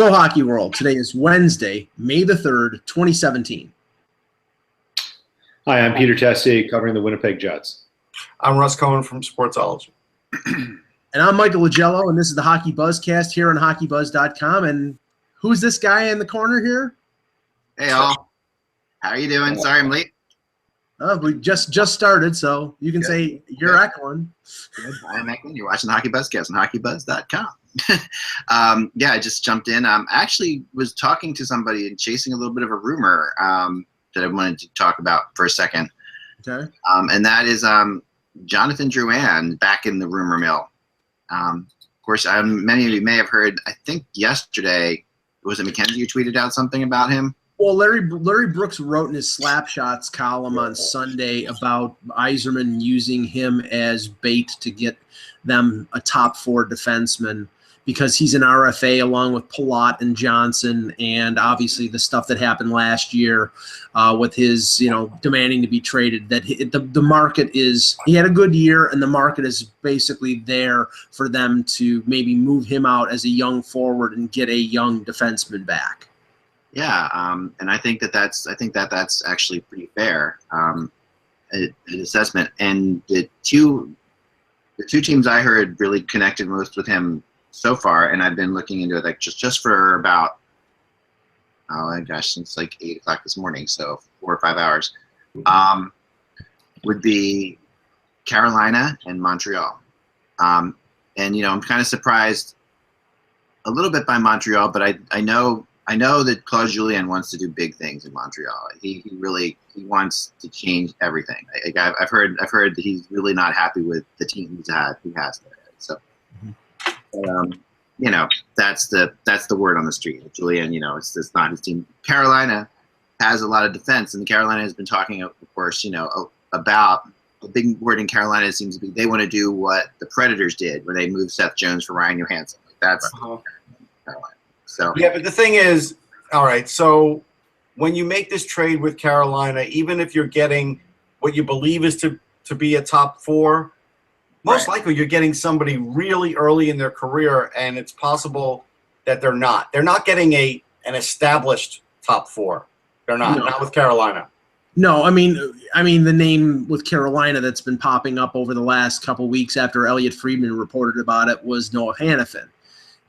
Hello, Hockey World. Today is Wednesday, May the 3rd, 2017. Hi, I'm Peter Tessier, covering the Winnipeg Jets. I'm Russ Cohen from Sportsology. And I'm Michael Lagello, and this is the HockeyBuzzcast here on HockeyBuzz.com. And who's this guy in the corner here? Hey, all. How are you doing? Sorry I'm late. We just started, so you can say you're echoing. Good. I'm echoing. You're watching the HockeyBuzzcast on HockeyBuzz.com. Yeah, I just jumped in. I actually was talking to somebody and chasing a little bit of a rumor that I wanted to talk about for a second. Okay. And that is Jonathan Drouin back in the rumor mill. Of course, many of you may have heard, I think yesterday, was it Mackenzie who tweeted out something about him? Well, Larry Brooks wrote in his Slapshots column on Sunday about Yzerman using him as bait to get them a top four defenseman because he's an RFA along with Palat and Johnson, and obviously the stuff that happened last year with his, demanding to be traded. That the market is, he had a good year, and the market is basically there for them to maybe move him out as a young forward and get a young defenseman back. Yeah, and I think that's actually pretty fair an assessment. And the two teams I heard really connected most with him so far, and I've been looking into it just for about since like 8 o'clock this morning, so 4 or 5 hours, would be Carolina and Montreal. And I'm kind of surprised a little bit by Montreal, but I know that Claude Julien wants to do big things in Montreal. He wants to change everything. I've heard that he's really not happy with the team he has there. So, that's the word on the street. Julien, it's not his team. Carolina has a lot of defense, and Carolina has been talking, of course, about the big word in Carolina seems to be they want to do what the Predators did when they moved Seth Jones for Ryan Johansson. That's Carolina. So. Yeah, but the thing is, all right, so when you make this trade with Carolina, even if you're getting what you believe is to be a top four, most likely you're getting somebody really early in their career, and it's possible that they're not. They're not getting an established top four. They're not with Carolina. No, I mean the name with Carolina that's been popping up over the last couple weeks after Elliot Friedman reported about it was Noah Hannafin.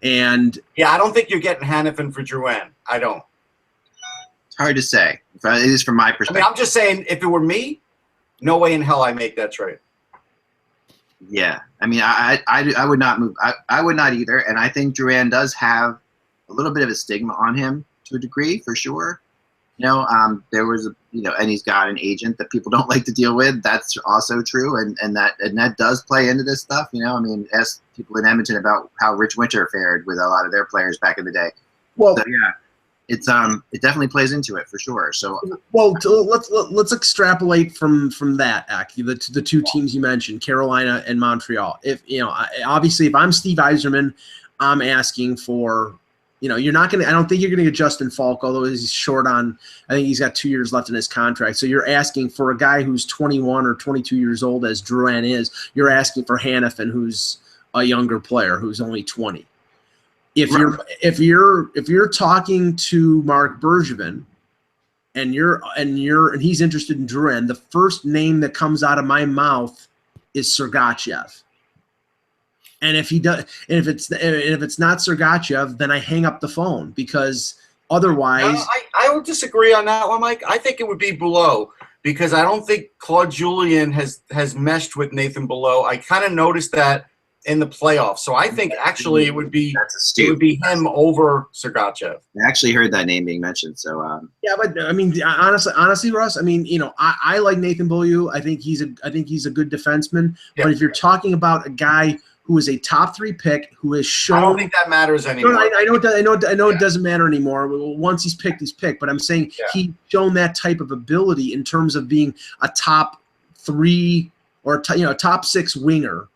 And yeah, I don't think you're getting Hannafin for Drouin. I don't. It's hard to say. At least from my perspective. I'm just saying, if it were me, no way in hell I make that trade. Yeah, I would not move. I would not either. And I think Drouin does have a little bit of a stigma on him to a degree, for sure. There was and he's got an agent that people don't like to deal with. That's also true, and that does play into this stuff. Ask people in Edmonton about how Rich Winter fared with a lot of their players back in the day. Well, so, yeah, it definitely plays into it for sure. So, well, let's extrapolate from that, Aki, the two teams you mentioned, Carolina and Montreal. If obviously, if I'm Steve Yzerman, I'm asking for. You're not going to – I don't think you're going to get Justin Falk, although he's short on – I think he's got 2 years left in his contract. So you're asking for a guy who's 21 or 22 years old, as Drouin is. You're asking for Hannafin, who's a younger player, who's only 20. If you're talking to Mark Bergevin and he's interested in Drouin, the first name that comes out of my mouth is Sergachev. And if it's not Sergachev, then I hang up the phone because otherwise. No, I would disagree on that one, Mike. I think it would be Below because I don't think Claude Julien has meshed with Nathan Below. I kind of noticed that in the playoffs. So I think actually it would be him over Sergachev. I actually heard that name being mentioned. So yeah, but honestly, Russ, I like Nathan Beaulieu. I think he's a good defenseman. Yeah. But if you're talking about a guy who is a top 3 pick, who has shown. I don't think that matters anymore. No, I know it doesn't matter anymore. Once he's picked, he's picked. But I'm saying he's shown that type of ability in terms of being a top 3 or top 6 winger.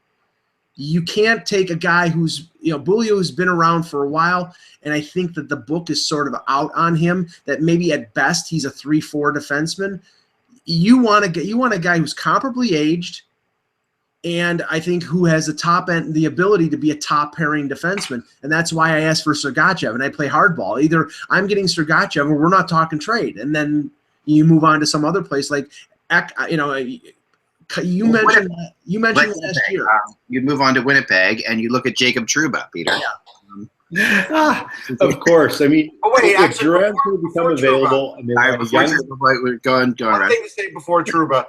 You can't take a guy who's Beaulieu has been around for a while, and I think that the book is sort of out on him. That maybe at best he's a 3-4 defenseman. You want a guy who's comparably aged. and I think who has the top end, the ability to be a top pairing defenseman. And that's why I asked for Sergachev, and I play hardball. Either I'm getting Sergachev or we're not talking trade. And then you move on to some other place like, you mentioned last year. You move on to Winnipeg and you look at Jacob Trouba, Peter. Of course. I mean, if Drouin's going to become available, and we're going. One thing to say before Trouba,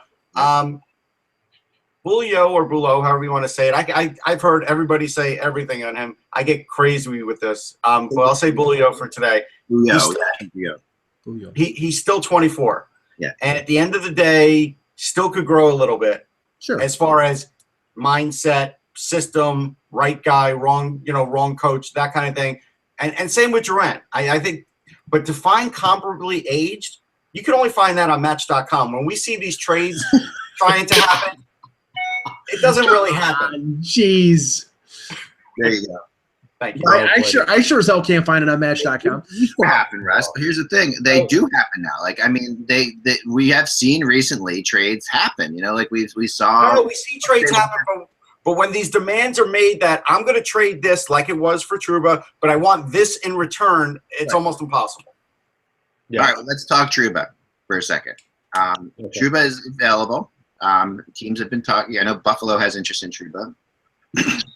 Bulio or Bulo, however you want to say it. I've heard everybody say everything on him. I get crazy with this. Well, I'll say Bulio for today. He's still 24. Yeah. And at the end of the day, still could grow a little bit. Sure. As far as mindset, system, right guy, wrong coach, that kind of thing. And same with Drouin. I think, but to find comparably aged, you can only find that on Match.com. When we see these trades trying to happen, it doesn't really happen. Jeez. There you go. Thank you. I sure as hell can't find it on Match.com. These happen, Russ. But here's the thing: they do happen now. Like, I mean, we have seen recently trades happen. You know, like we saw. No, we see trades happen, but when these demands are made that I'm going to trade this like it was for Trouba, but I want this in return, it's almost impossible. Yeah. All right, let's talk Trouba for a second. Okay. Trouba is available. Teams have been talking. I know Buffalo has interest in Trouba.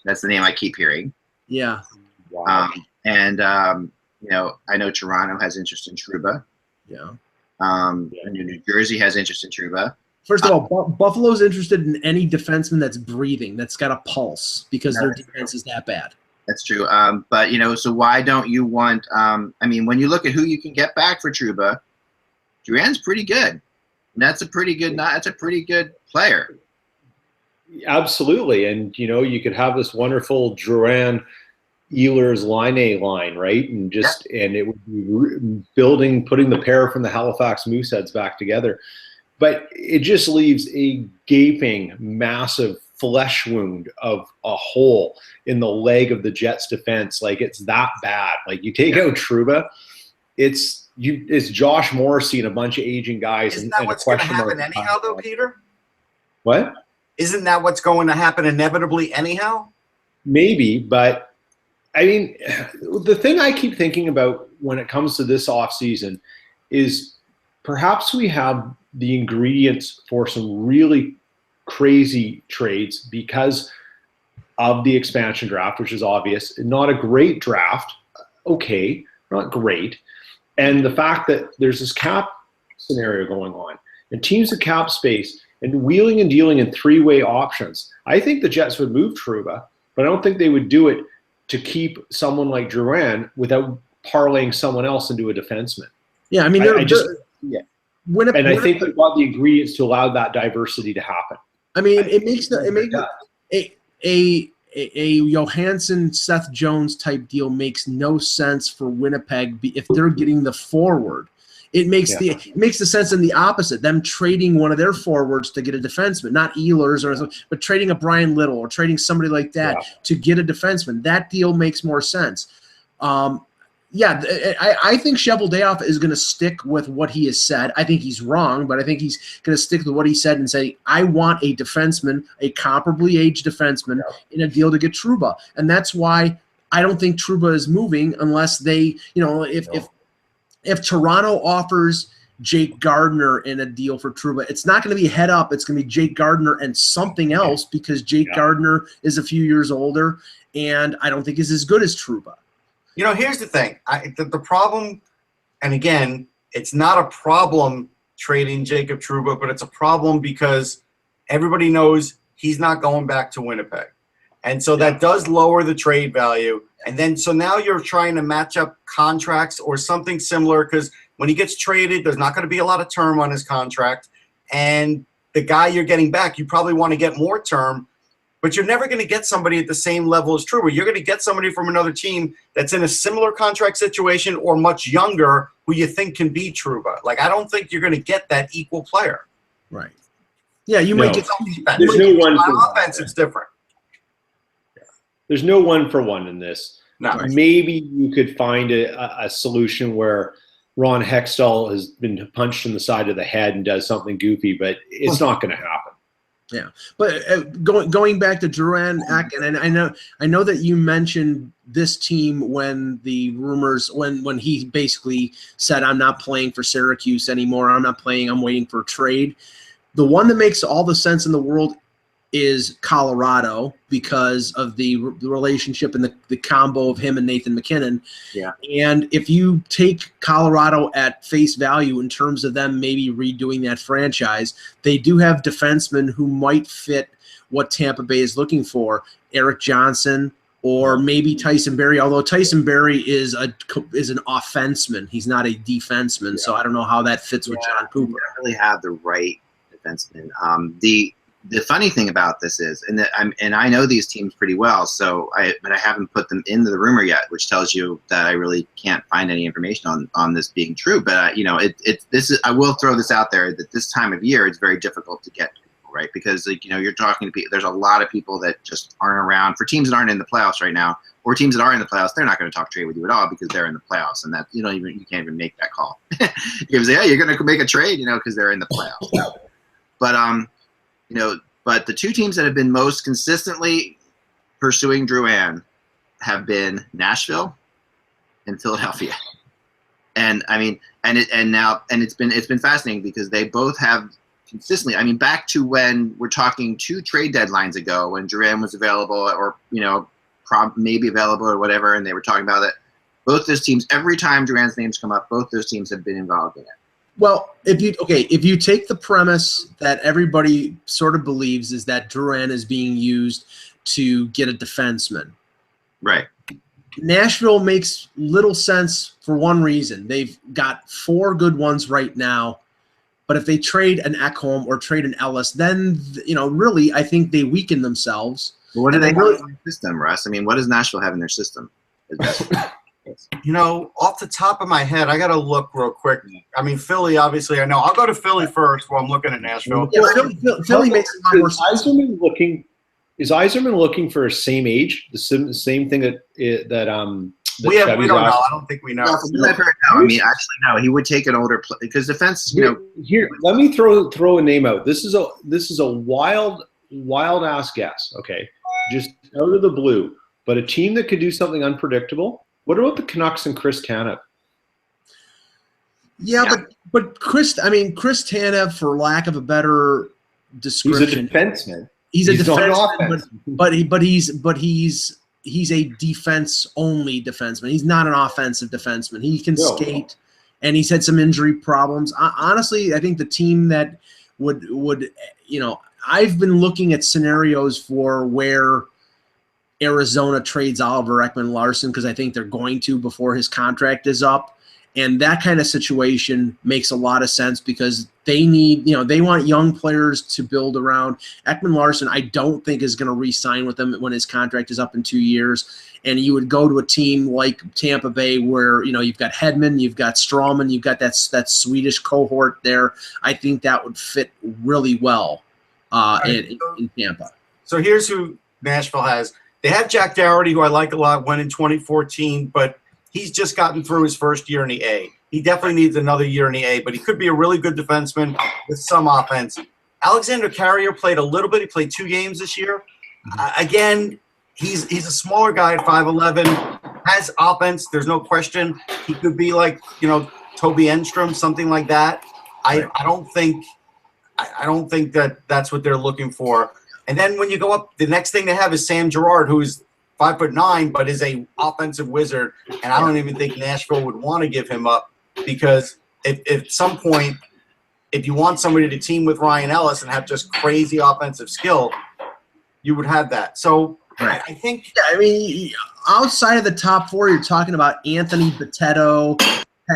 That's the name I keep hearing. Yeah. Wow. I know Toronto has interest in Trouba. Yeah. New Jersey has interest in Trouba. First of all, Buffalo's interested in any defenseman that's breathing, that's got a pulse, because their defense is that bad. That's true. But so why don't you want? When you look at who you can get back for Trouba, Drouin's pretty good. And that's a pretty good. That's a pretty good player. Absolutely, and you could have this wonderful Drouin Ehlers line, right? And it would be putting the pair from the Halifax Mooseheads back together. But it just leaves a gaping, massive flesh wound of a hole in the leg of the Jets' defense. Like, it's that bad. Like, you take out Trouba, it's Josh Morrissey and a bunch of aging guys. Isn't that what's going to happen anyhow, though, Peter? What? Isn't that what's going to happen inevitably anyhow? Maybe, but I mean, the thing I keep thinking about when it comes to this offseason is perhaps we have the ingredients for some really crazy trades because of the expansion draft, which is obvious. Not a great draft. Okay, not great. And the fact that there's this cap scenario going on and teams with cap space and wheeling and dealing in three-way options. I think the Jets would move Trouba, but I don't think they would do it to keep someone like Drouin without parlaying someone else into a defenseman. Yeah, I mean, I think they've got the ingredients to allow that diversity to happen. I mean, it makes a Johansson, Seth Jones type deal makes no sense for Winnipeg if they're getting the forward. It makes the sense in the opposite. Them trading one of their forwards to get a defenseman, not Ehlers but trading a Brian Little or trading somebody like that to get a defenseman. That deal makes more sense. I think Cheveldayoff is going to stick with what he has said. I think he's wrong, but I think he's going to stick with what he said and say, I want a defenseman, a comparably aged defenseman in a deal to get Trouba. And that's why I don't think Trouba is moving unless they, if Toronto offers Jake Gardner in a deal for Trouba, it's not going to be head up. It's going to be Jake Gardner and something else because Jake Gardner is a few years older and I don't think is as good as Trouba. Here's the thing. The problem, and again, it's not a problem trading Jacob Trouba, but it's a problem because everybody knows he's not going back to Winnipeg. And so that does lower the trade value. And then so now you're trying to match up contracts or something similar because when he gets traded, there's not going to be a lot of term on his contract. And the guy you're getting back, you probably want to get more term, but you're never going to get somebody at the same level as Trouba. You're going to get somebody from another team that's in a similar contract situation or much younger who you think can be Trouba. Like, I don't think you're going to get that equal player. Right. Yeah, you might get defense. There's no one for offense. It's different. There's no one for one in this. No. Maybe you could find a solution where Ron Hextall has been punched in the side of the head and does something goofy, but it's not going to happen. Yeah, but going back to Drouin, and I know that you mentioned this team when the rumors when he basically said, I'm not playing for Syracuse anymore. I'm not playing. I'm waiting for a trade. The one that makes all the sense in the world is Colorado because of the relationship and the combo of him and Nathan McKinnon. Yeah. And if you take Colorado at face value in terms of them maybe redoing that franchise, they do have defensemen who might fit what Tampa Bay is looking for. Eric Johnson or maybe Tyson Barrie, although Tyson Barrie is an offenseman. He's not a defenseman, so I don't know how that fits with John Cooper. You don't really have the right defenseman. The funny thing about this is, and I know these teams pretty well, but I haven't put them into the rumor yet, which tells you that I really can't find any information on this being true. But I will throw this out there that this time of year it's very difficult to get people, right? Because you're talking to people. There's a lot of people that just aren't around for teams that aren't in the playoffs right now, or teams that are in the playoffs. They're not going to talk trade with you at all because they're in the playoffs, and that you can't even make that call. You can say, hey, you're going to make a trade, because they're in the playoffs. But but the two teams that have been most consistently pursuing Drouin have been Nashville and Philadelphia. And it's been fascinating because they both have consistently. Back to when we're talking 2 trade deadlines ago when Drouin was available or maybe available or whatever, and they were talking about it. Both those teams, every time Drouin's names come up, both those teams have been involved in it. Well, if you take the premise that everybody sort of believes is that Drouin is being used to get a defenseman, right? Nashville makes little sense for one reason. They've got 4 good ones right now, but if they trade an Ekholm or trade an Ellis, then really I think they weaken themselves. Well, what do they have in their system, Russ? What does Nashville have in their system? Off the top of my head, I got to look real quick. Philly, obviously, I know. I'll go to Philly first while I'm looking at Nashville. Yeah, Philly makes a lot more sense. Is Yzerman looking for a same age? The same thing that we don't know. I don't think we know. Well, from what I've heard, no. Actually, no. He would take an older player because defense. Here, let me throw a name out. This is a wild ass guess. Okay, just out of the blue, but a team that could do something unpredictable. What about the Canucks and Chris Tanev? Yeah, but Chris Tanev, for lack of a better description, he's a defenseman. He's a defenseman, but he's a defense-only defenseman. He's not an offensive defenseman. He can skate, and he's had some injury problems. Honestly, I think the team that would I've been looking at scenarios for where Arizona trades Oliver Ekman-Larsson because I think they're going to before his contract is up. And that kind of situation makes a lot of sense because they need, they want young players to build around. Ekman-Larsson, I don't think is going to re-sign with them when his contract is up in 2 years. And you would go to a team like Tampa Bay where, you've got Hedman, you've got Strawman, you've got that Swedish cohort there. I think that would fit really well in Tampa. So here's who Nashville has. They have Jack Dougherty, who I like a lot, went in 2014, but he's just gotten through his first year in the A. He definitely needs another year in the A, but he could be a really good defenseman with some offense. Alexander Carrier played a little bit. He played 2 games this year. Again, he's a smaller guy at 5'11", has offense. There's no question. He could be like, Toby Enstrom, something like that. I don't think that's what they're looking for. And then when you go up, the next thing they have is Sam Girard, who's 5'9", but is a offensive wizard. And I don't even think Nashville would want to give him up because if at some point, if you want somebody to team with Ryan Ellis and have just crazy offensive skill, you would have that. So right. I think. Yeah, outside of the top 4, you're talking about Anthony Bitetto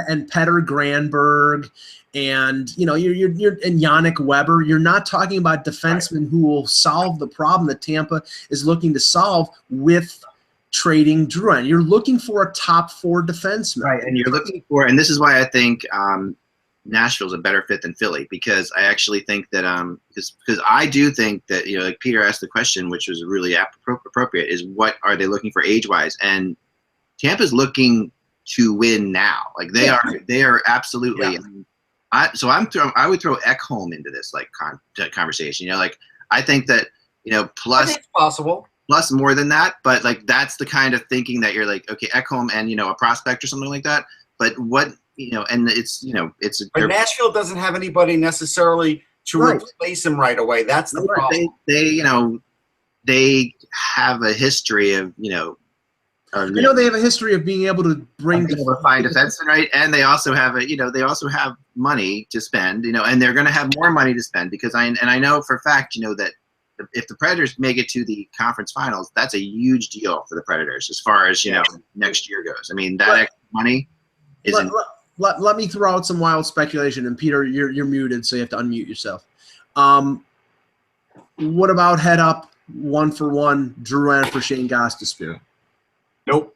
and Petter Granberg. And you're and Yannick Weber. You're not talking about defensemen who will solve the problem that Tampa is looking to solve with trading Drouin. You're looking for a top 4 defenseman, right? And you're looking for, and this is why I think Nashville's a better fit than Philly because I actually think that because I do think that like Peter asked the question, which was really appropriate, is what are they looking for age-wise? And Tampa's looking to win now. Like they are absolutely. Yeah. I would throw Ekholm into this conversation. I think that, I plus think it's possible. plus more than that, but like that's the kind of thinking that you're like, okay, Ekholm and a prospect or something like that. But what and it's But Nashville doesn't have anybody necessarily to replace him right away. That's the problem. They have a history of they have a history of being able to bring find defensemen, right? And they also have they also have money to spend, and they're going to have more money to spend because I know for a fact, that if the Predators make it to the conference finals, that's a huge deal for the Predators as far as next year goes. I mean, that extra money isn't. Let me throw out some wild speculation, and Peter, you're muted, so you have to unmute yourself. What about head up 1-for-1 Drouin for Shane Gostisbehere? Nope.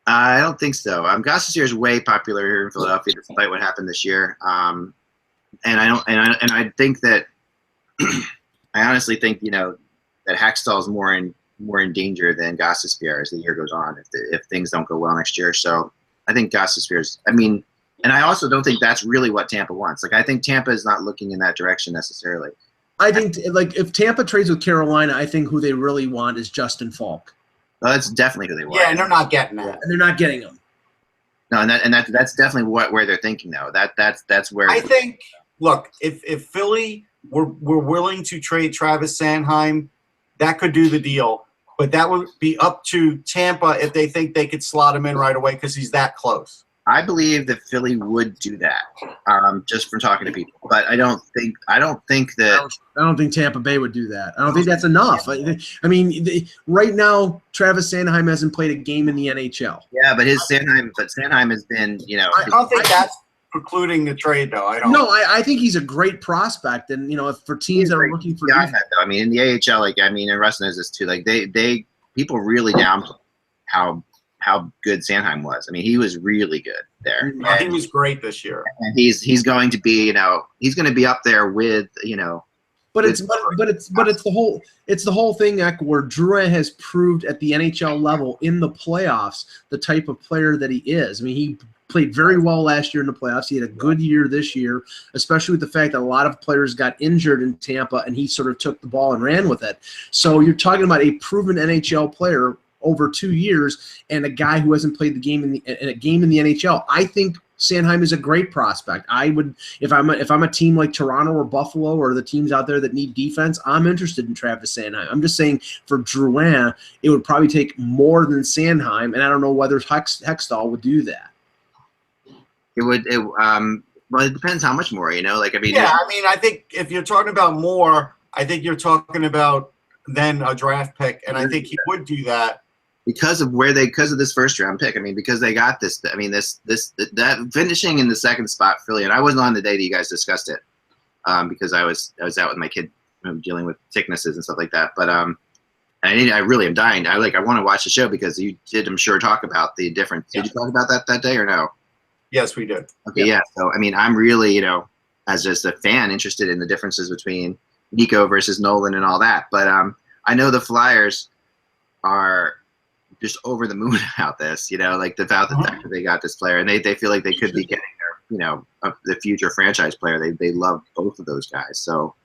I don't think so. Gostisbehere is way popular here in Philadelphia, despite what happened this year. And I think that I honestly think that Hextall is more in danger than Gostisbehere as the year goes on if things don't go well next year. So I think Gostisbehere's. And I also don't think that's really what Tampa wants. Like I think Tampa is not looking in that direction necessarily. I think if Tampa trades with Carolina, I think who they really want is Justin Falk. Well, that's definitely who they want. Yeah, and they're not getting that. And they're not getting him. No, and that's definitely where they're thinking though. That's where I think. Look, if Philly were willing to trade Travis Sanheim, that could do the deal. But that would be up to Tampa if they think they could slot him in right away because he's that close. I believe that Philly would do that, just from talking to people. But I don't think that. I don't think Tampa Bay would do that. I don't think that's enough. Right now, Travis Sanheim hasn't played a game in the NHL. Yeah, but Sanheim has been, I don't think that's precluding the trade, though. I think he's a great prospect, and for teams that are looking for. That, though. In the AHL, and Russ knows this too. Like they people really downplay how good Sanheim was. He was really good there. He was great this year. And he's going to be, he's going to be up there with, But it's the whole thing, Eck, where Drouin has proved at the NHL level in the playoffs the type of player that he is. He played very well last year in the playoffs. He had a good year this year, especially with the fact that a lot of players got injured in Tampa, and he sort of took the ball and ran with it. So you're talking about a proven NHL player over 2 years and a guy who hasn't played the game in the NHL. I think Sanheim is a great prospect. I would, if I'm a team like Toronto or Buffalo or the teams out there that need defense, I'm interested in Travis Sanheim. I'm just saying for Drouin, it would probably take more than Sanheim, and I don't know whether Hextall would do that. It would. Well, it depends how much more. Yeah, I think if you're talking about more, I think you're talking about then a draft pick, and I think he would do that. Because of this first round pick. Because they got this. That finishing in the second spot, Philly, and I wasn't on the day that you guys discussed it, because I was out with my kid dealing with sicknesses and stuff like that. But I really am dying. I want to watch the show because you did, I'm sure, talk about the difference. Yeah. Did you talk about that day or no? Yes, we did. Okay, yeah. So I'm really, as just a fan, interested in the differences between Nico versus Nolan and all that. But I know the Flyers are just over the moon about this, about the fact that they got this player, and they feel like they could be getting their, the future franchise player. They love both of those guys. So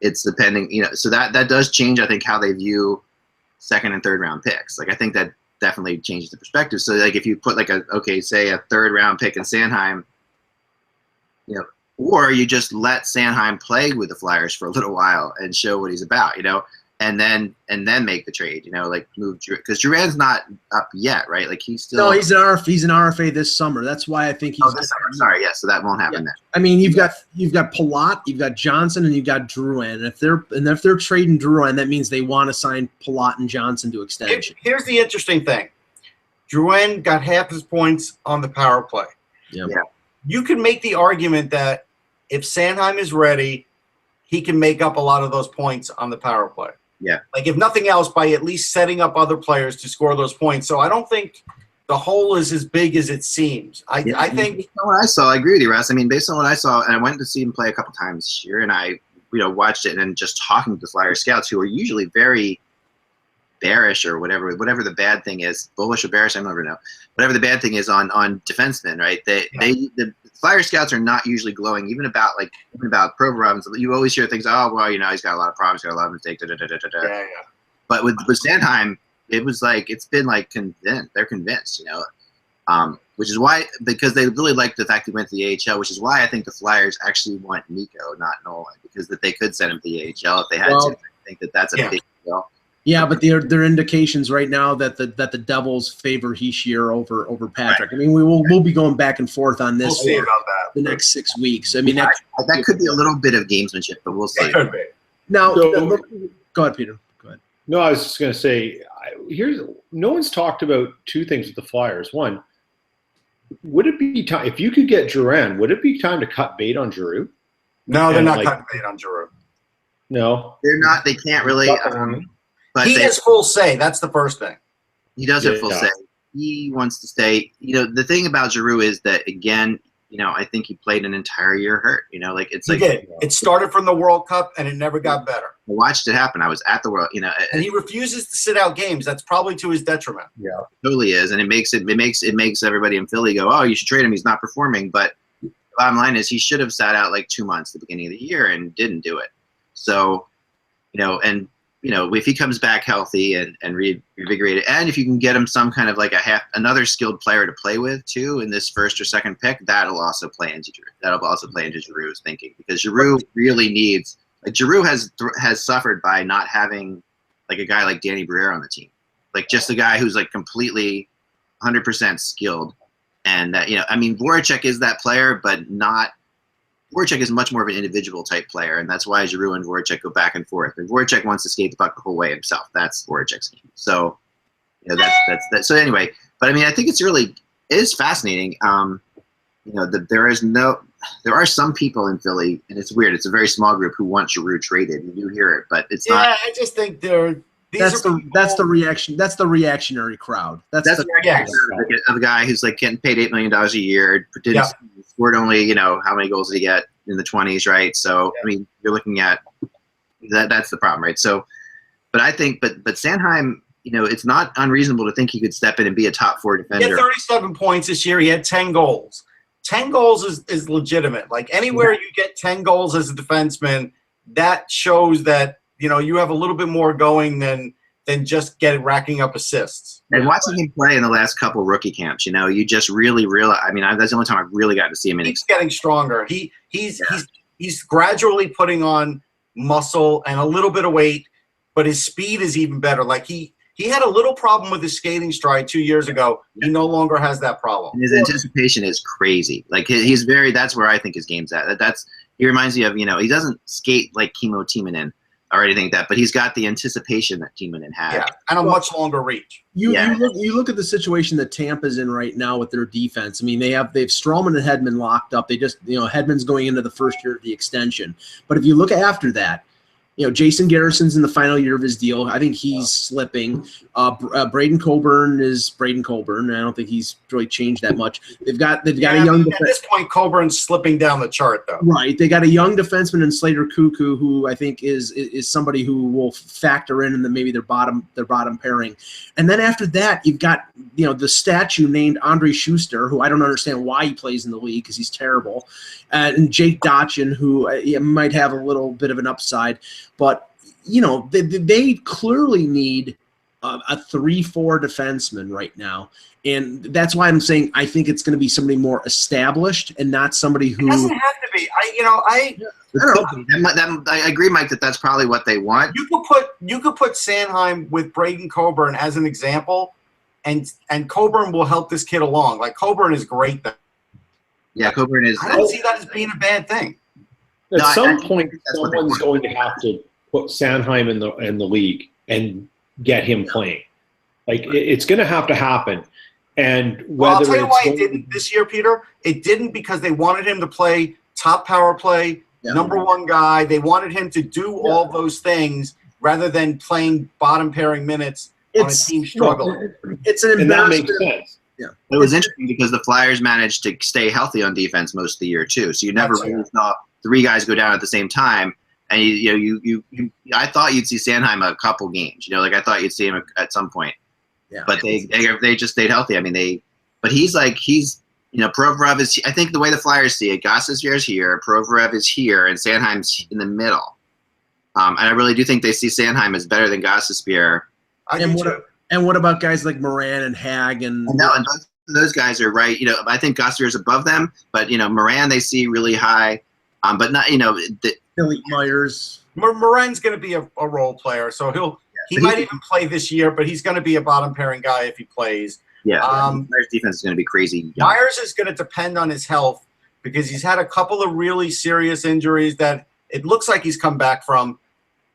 it's depending, so that does change, I think, how they view second and third round picks. I think that definitely changes the perspective. So if you put say a third round pick in Sanheim, or you just let Sanheim play with the Flyers for a little while and show what he's about, and then make the trade, move because Drouin's not up yet, right? He's still he's an RFA this summer. That's why I think he's this summer. Sorry, yeah, so that won't happen then. You've got Palat, you've got Johnson, and you've got Drouin. And if they're trading Drouin, that means they want to sign Palat and Johnson to extension. Here's the interesting thing: Drouin got half his points on the power play. Yeah. You can make the argument that if Sanheim is ready, he can make up a lot of those points on the power play. Yeah. If nothing else, by at least setting up other players to score those points. So I don't think the hole is as big as it seems. I think. Based on what I saw, I agree with you, Russ. Based on what I saw, and I went to see him play a couple times this year, and I, watched it, and just talking to the Flyers scouts who are usually very bearish or whatever the bad thing is, bullish or bearish, I never know. Whatever the bad thing is on defensemen, right? The Flyer scouts are not usually glowing, even about Provorov. You always hear things. Oh well, he's got a lot of problems, got a lot of mistakes. Yeah. But with Sanheim, it was like it's been like convinced. They're convinced, which is why, because they really like the fact he went to the AHL, which is why I think the Flyers actually want Nico, not Nolan, because that they could send him to the AHL if they had to. I think that's a big deal. Yeah, but there are indications right now that the Devils favor Hischier over Patrick. Right. I mean, we'll be going back and forth on this We'll see about that the next 6 weeks. I mean, that could be a little bit of gamesmanship, but we'll see. It could be. Now, So- go ahead, Peter. Go ahead. No, I was just going to say, no one's talked about two things with the Flyers. One, would it be time, if you could get Drouin, would it be time to cut bait on Giroux? No, they're And, not like- cutting bait on Giroux. No. They're not. They can't really. But He has full say. That's the first thing. he does have full Yeah. say. He wants to stay. The thing about Giroux is that, again, I think he played an entire year hurt. It's He like did. It started from the World Cup, and it never got better. I watched it happen. I was at the World. And he refuses to sit out games. That's probably to his detriment. Yeah. Totally is, and it makes everybody in Philly go, "Oh, you should trade him. He's not performing." But the bottom line is, he should have sat out like 2 months at the beginning of the year and didn't do it. So, if he comes back healthy and reinvigorated, and if you can get him some kind of like another skilled player to play with too in this first or second pick, that'll also play into Giroux's thinking, because Giroux really needs. Like, Giroux has suffered by not having like a guy like Danny Briere on the team, like just a guy who's like completely 100% skilled, and that Voracek is that player, but not. Voracek is much more of an individual type player, and that's why Giroux and Voracek go back and forth. And Voracek wants to skate the puck the whole way himself. That's Voracek's game. So, that's that. So anyway, but I mean, I think it is fascinating. There are some people in Philly, and it's weird. It's a very small group who want Giroux traded. You do hear it, but it's not. Yeah, I just think that's the reaction. That's the reactionary crowd. That's the Of a guy who's like getting paid $8 million a year, scored only how many goals did he get in the 20s, right? So I mean, you're looking at that. That's the problem, right? So, but I think, but Sanheim, it's not unreasonable to think he could step in and be a top 4 defender. He had 37 points this year. He had 10 goals. 10 goals is legitimate. Like, anywhere you get 10 goals as a defenseman, that shows that you have a little bit more going than just racking up assists. And watching him play in the last couple rookie camps, you just really realize. I mean, that's the only time I've really gotten to see him. He's getting stronger. He's gradually putting on muscle and a little bit of weight, but his speed is even better. Like, he had a little problem with his skating stride 2 years ago. He no longer has that problem. And his anticipation is crazy. Like, that's where I think his game's at. He reminds me of, he doesn't skate like Kimmo Timonen or anything like that, but he's got the anticipation that Timonen had. Yeah, and a much longer reach. You look at the situation that Tampa's in right now with their defense. I mean, they've Stralman and Hedman locked up. They just Hedman's going into the first year of the extension. But if you look after that, Jason Garrison's in the final year of his deal. I think he's slipping. Braden Coburn is Braden Coburn. I don't think he's really changed that much. They've got a young. At this point, Coburn's slipping down the chart, though. Right, they got a young defenseman in Slater Cuckoo, who I think is somebody who will factor in maybe their bottom pairing. And then after that, you've got the statue named Andre Schuster, who I don't understand why he plays in the league because he's terrible, and Jake Dotchin, who might have a little bit of an upside. But, they clearly need a 3-4 defenseman right now. And that's why I'm saying I think it's going to be somebody more established and not somebody who – It doesn't have to be. I agree, Mike, that's probably what they want. You could put Sanheim with Braden Coburn as an example, and Coburn will help this kid along. Like, Coburn is great. Yeah, Coburn is – I don't see that as being a bad thing. At some point, someone's going to have to put Sanheim in the league and get him playing. Like, it's going to have to happen. And whether I'll tell you why it didn't this year, Peter. It didn't because they wanted him to play top power play, number one guy. They wanted him to do all those things rather than playing bottom pairing minutes on a team struggling. It's an and that embarrassment. makes sense. Yeah, it was interesting because the Flyers managed to stay healthy on defense most of the year too. So you never really saw 3 guys go down at the same time. And I thought you'd see Sanheim a couple games. I thought you'd see him at some point. Yeah. But they just stayed healthy. I mean, but he's Provorov is. I think the way the Flyers see it, Gostisbehere is here, Provorov is here, and Sanheim's in the middle. And I really do think they see Sanheim as better than Gostisbehere. And what about guys like Moran and Hag and? No, and those guys are right. I think Gostisbehere is above them, but Moran they see really high, but not Billy Myers. Moran's going to be a role player, so he might even play this year, but he's going to be a bottom pairing guy if he plays. Yeah, Myers' defense is going to be crazy. Myers is going to depend on his health because he's had a couple of really serious injuries that it looks like he's come back from.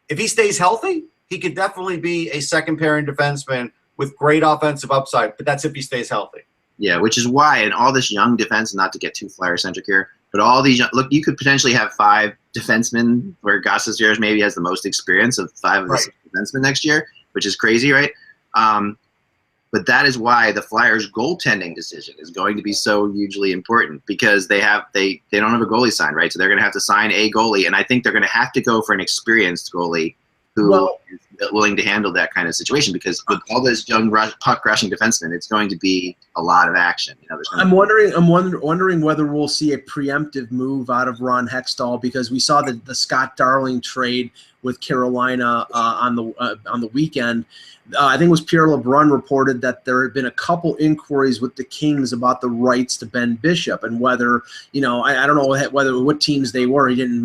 If he stays healthy, he could definitely be a second pairing defenseman with great offensive upside, but that's if he stays healthy. Yeah, which is why in all this young defense, not to get too Flyer-centric here, but all these you could potentially have 5 defensemen where Gostisbehere maybe has the most experience of 5 of the 6 defensemen next year, which is crazy, right? But that is why the Flyers' goaltending decision is going to be so hugely important because they don't have a goalie signed, right? So they're going to have to sign a goalie, and I think they're going to have to go for an experienced goalie who is willing to handle that kind of situation because with all those young puck-rushing defensemen, it's going to be a lot of action. I'm wondering whether we'll see a preemptive move out of Ron Hextall because we saw the Scott Darling trade with Carolina on the weekend. I think it was Pierre LeBrun reported that there had been a couple inquiries with the Kings about the rights to Ben Bishop and whether I don't know what teams they were. He didn't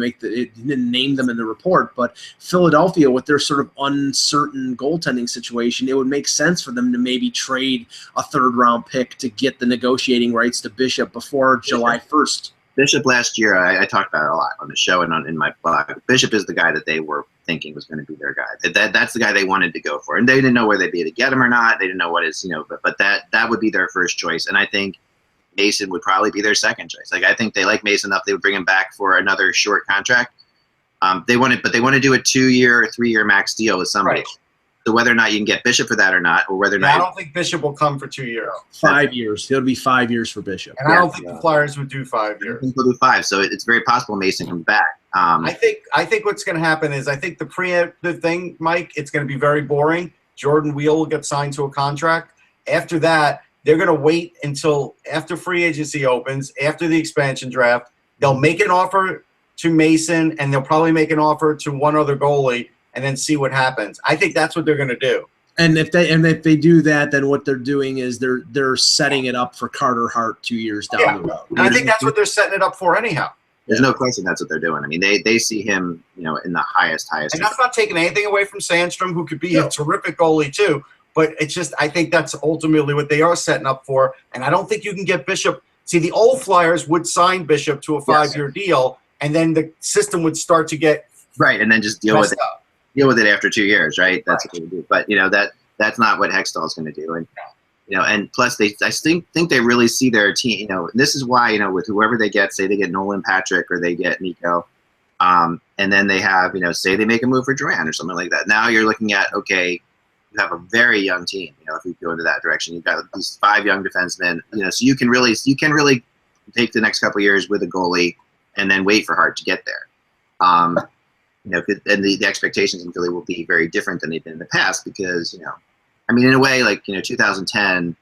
name them in the report, but Philadelphia with their sort of uncertain goaltending situation, it would make sense for them to maybe trade a 3rd round pick to get the negotiating rights to Bishop before July 1st. Bishop last year, I talked about it a lot on the show and in my blog. Bishop is the guy that they were thinking was going to be their guy. That's the guy they wanted to go for, and they didn't know where they'd be able to get him or not. They didn't know what his, but that would be their first choice, and I think Mason would probably be their second choice. Like I think they like Mason enough they would bring him back for another short contract. They want to do a 2-year or 3-year max deal with somebody. Right. So whether or not you can get Bishop for that or not, or whether or not I don't think Bishop will come for 2 years. 5 years. It'll be 5 years for Bishop. And I don't think the Flyers would do 5 years. I think they'll do 5. So it's very possible Mason comes back. I think what's going to happen is I think the preemptive thing, Mike, it's going to be very boring. Jordan Wheel will get signed to a contract. After that, they're going to wait until after free agency opens, after the expansion draft. They'll make an offer to Mason, and they'll probably make an offer to one other goalie, and then see what happens. I think that's what they're going to do. And if they do that, then what they're doing is they're setting it up for Carter Hart 2 years down the road. And I think that's what they're setting it up for anyhow. There's no question that's what they're doing. I mean, they see him, in the highest. And that's not taking anything away from Sandstrom, who could be a terrific goalie too. But it's just, I think that's ultimately what they are setting up for. And I don't think you can get Bishop. See, the old Flyers would sign Bishop to a 5-year deal, and then the system would start to get right, and then just deal with it. Deal with it after 2 years, right? That's what they would do. But that's not what Hextall is going to do. And and plus I think they really see their team. This is why with whoever they get, say they get Nolan Patrick or they get Nico, and then they have say they make a move for Drouin or something like that. Now you're looking at you have a very young team. If you go into that direction, you've got these 5 young defensemen. So you can really take the next couple of years with a goalie and then wait for Hart to get there. And the expectations in Philly will be very different than they've been in the past because, in a way, 2010,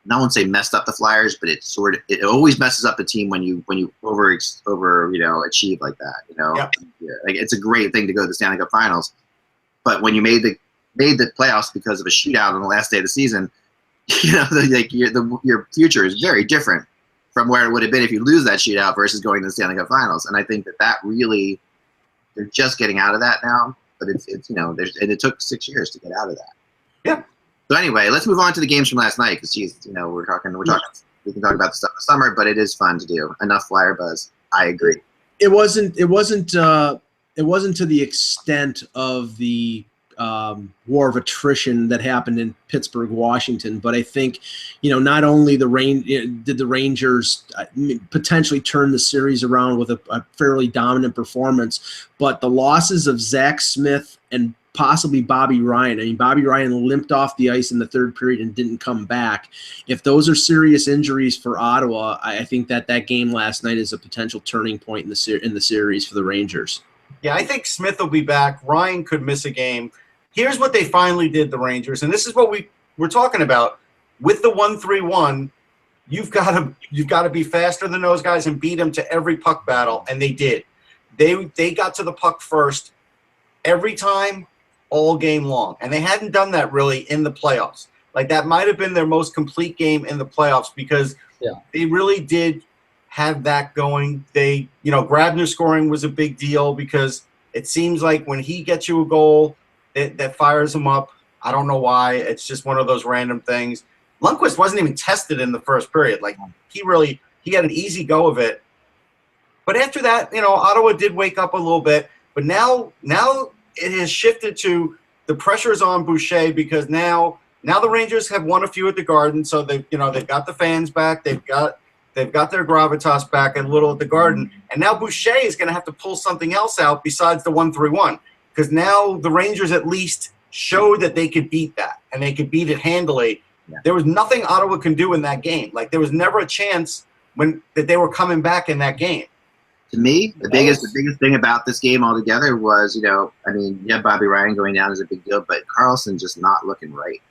no one say messed up the Flyers, but it always messes up the team when you over achieve like that. Yep. It's a great thing to go to the Stanley Cup Finals, but when you made the playoffs because of a shootout on the last day of the season, your future is very different from where it would have been if you lose that shootout versus going to the Stanley Cup Finals. And I think that really. They're just getting out of that now, but it's and it took 6 years to get out of that. Yeah. So anyway, let's move on to the games from last night because we're talking. We can talk about the stuff in the summer, but it is fun to do. Enough Flyer buzz. I agree. It wasn't to the extent of the war of attrition that happened in Pittsburgh, Washington. But I think, not only did the Rangers potentially turn the series around with a fairly dominant performance, but the losses of Zach Smith and possibly Bobby Ryan. I mean, Bobby Ryan limped off the ice in the 3rd period and didn't come back. If those are serious injuries for Ottawa, I think that game last night is a potential turning point in the series for the Rangers. Yeah, I think Smith will be back. Ryan could miss a game. Here's what they finally did, the Rangers, and this is what we're talking about. With the 1-3-1, you've got to be faster than those guys and beat them to every puck battle, and they did. They got to the puck first every time, all game long, and they hadn't done that really in the playoffs. Like, that might have been their most complete game in the playoffs because they really did have that going. They, Grabner scoring was a big deal because it seems like when he gets you a goal, that fires him up. I don't know why. It's just one of those random things. Lundqvist wasn't even tested in the first period. Like, he had an easy go of it. But after that, Ottawa did wake up a little bit. But now it has shifted to the pressure's on Boucher because now the Rangers have won a few at the Garden, so they've got the fans back. They've got their gravitas back a little at the Garden, and now Boucher is going to have to pull something else out besides the 1-3-1 because now the Rangers at least showed that they could beat that and they could beat it handily. Yeah. There was nothing Ottawa can do in that game. Like, there was never a chance that they were coming back in that game. To me, the biggest thing about this game altogether was, Bobby Ryan going down is a big deal, but Karlsson just not looking right.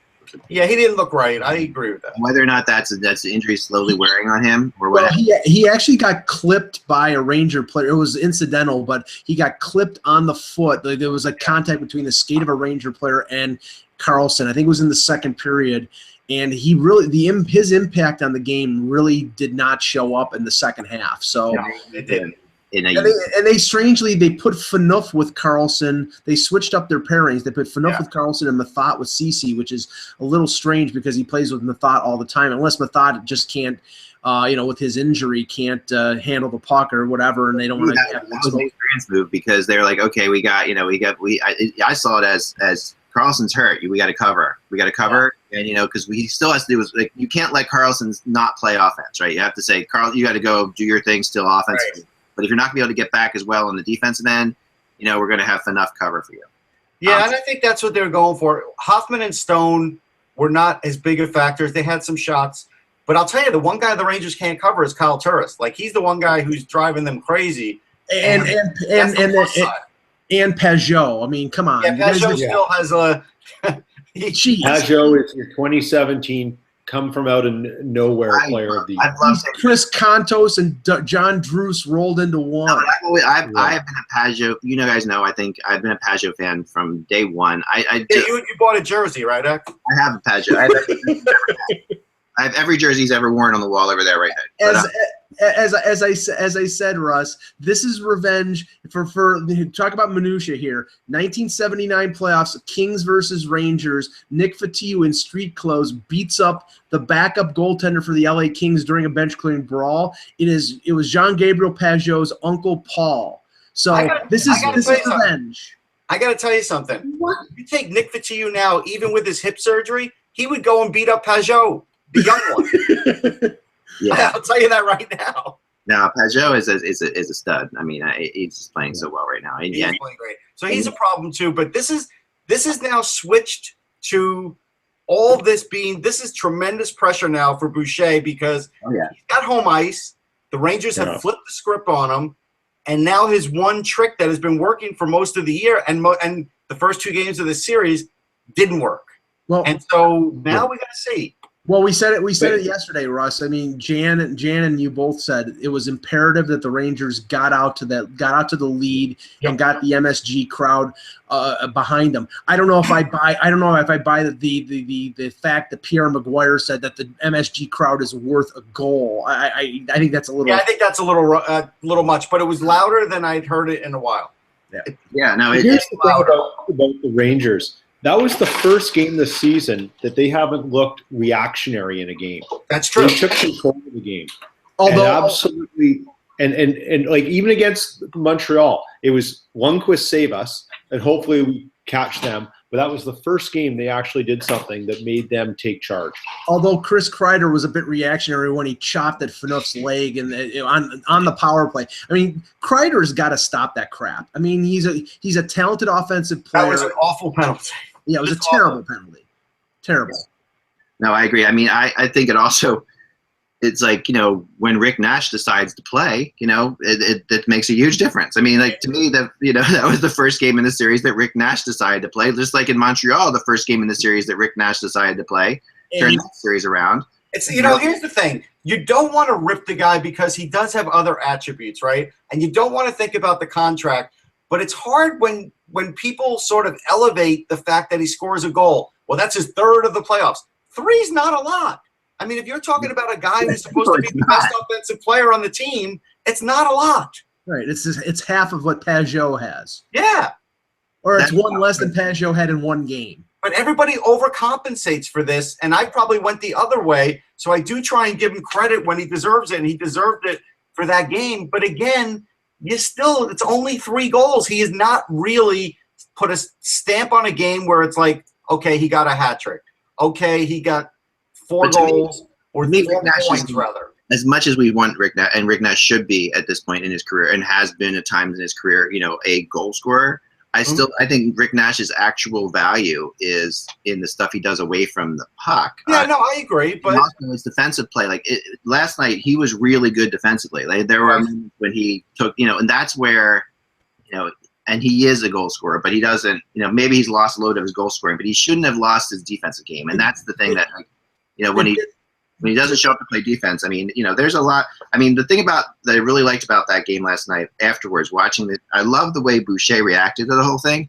Yeah, he didn't look right. I agree with that. Whether or not that's the injury slowly wearing on him or what. Well, he actually got clipped by a Ranger player. It was incidental, but he got clipped on the foot. There was a contact between the skate of a Ranger player and Karlsson. I think it was in the second period. And he really his impact on the game really did not show up in the second half. So it didn't. And they strangely put Phaneuf with Karlsson. They switched up their pairings. They put Phaneuf with Karlsson and Mathot with Ceci, which is a little strange because he plays with Mathot all the time. Unless Mathot just can't, with his injury, can't handle the puck or whatever, and they don't want to. That was an experience move because they're like, okay, I saw it as Karlsson's hurt. We got to cover. And because he still has to do is like you can't let Karlsson not play offense, right? You have to say, Carl, you got to go do your thing still offensively. Right. But if you're not going to be able to get back as well on the defensive end, we're going to have enough cover for you. Yeah, and I think that's what they're going for. Hoffman and Stone were not as big of factors. They had some shots. But I'll tell you, the one guy the Rangers can't cover is Kyle Turris. Like, he's the one guy who's driving them crazy. And Peugeot. I mean, come on. Yeah, Peugeot still has a Peugeot is your 2017 come from out of nowhere player of the year. Chris Kontos and John Druce rolled into one. No, I've been a Peugeot. You guys know. I think I've been a Peugeot fan from day one. You bought a jersey, right, Ek? I have a Peugeot. I have every jersey he's ever worn on the wall over there, right now. As I said, Russ, this is revenge for talk about minutia here. 1979 playoffs, Kings versus Rangers. Nick Fotiu in street clothes beats up the backup goaltender for the LA Kings during a bench clearing brawl. It was Jean-Gabriel Pageau's uncle Paul. So this is revenge. I got to tell you something. What? You take Nick Fotiu now, even with his hip surgery, he would go and beat up Pageau, the young one. Yeah, I'll tell you that right now. No, Peugeot is a stud. I mean, he's just playing so well right now. He's playing great. So he's a problem too. But this is now switched to all this being. This is tremendous pressure now for Boucher because he's got home ice. The Rangers have flipped the script on him, and now his one trick that has been working for most of the year and the first two games of the series didn't work. Well, and so now we got to see. Well, we said it yesterday, Russ. I mean, Jan and you both said it was imperative that the Rangers got out to the lead and got the MSG crowd behind them. I don't know if I buy the fact that Pierre Maguire said that the MSG crowd is worth a goal. I think that's a little. Yeah, I think that's a little much, but it was louder than I'd heard it in a while. Yeah. No, here's the thing about the Rangers. That was the first game this season that they haven't looked reactionary in a game. That's true. They took control of the game. And like even against Montreal, it was Lundqvist save us, and hopefully we catch them. But that was the first game they actually did something that made them take charge. Although Chris Kreider was a bit reactionary when he chopped at Phaneuf's leg and on the power play. I mean, Kreider's got to stop that crap. I mean, he's a talented offensive player. That was an awful penalty. Yeah, it was a terrible penalty. Terrible. No, I agree. I mean, I think it's like, when Rick Nash decides to play, it makes a huge difference. I mean, like to me, that was the first game in the series that Rick Nash decided to play. Just like in Montreal, the first game in the series that Rick Nash decided to play, turned that series around. It's here's the thing. you don't want to rip the guy because he does have other attributes, right? And you don't want to think about the contract. But it's hard when people sort of elevate the fact that he scores a goal. Well, that's his third of the playoffs. 3's not a lot. I mean, if you're talking about a guy who's supposed to be the best offensive player on the team, it's not a lot. Right. It's half of what Pajot has. Yeah. Or it's one less than Pajot had in one game. But everybody overcompensates for this, and I probably went the other way. So I do try and give him credit when he deserves it, and he deserved it for that game. But again, it's only 3 goals. He has not really put a stamp on a game where it's like, okay, he got a hat trick. Okay, he got 4 goals or 4 points, rather. As much as we want Rick Nash, and Rick Nash should be at this point in his career and has been at times in his career, a goal scorer, I think Rick Nash's actual value is in the stuff he does away from the puck. Yeah, no, I agree. But also his defensive play, last night, he was really good defensively. There were moments when he took, and that's where, and he is a goal scorer, but he doesn't, maybe he's lost a load of his goal scoring, but he shouldn't have lost his defensive game. And that's the thing that, when he doesn't show up to play defense, I mean, there's a lot. I mean, the thing that I really liked about that game last night afterwards, watching it, I love the way Boucher reacted to the whole thing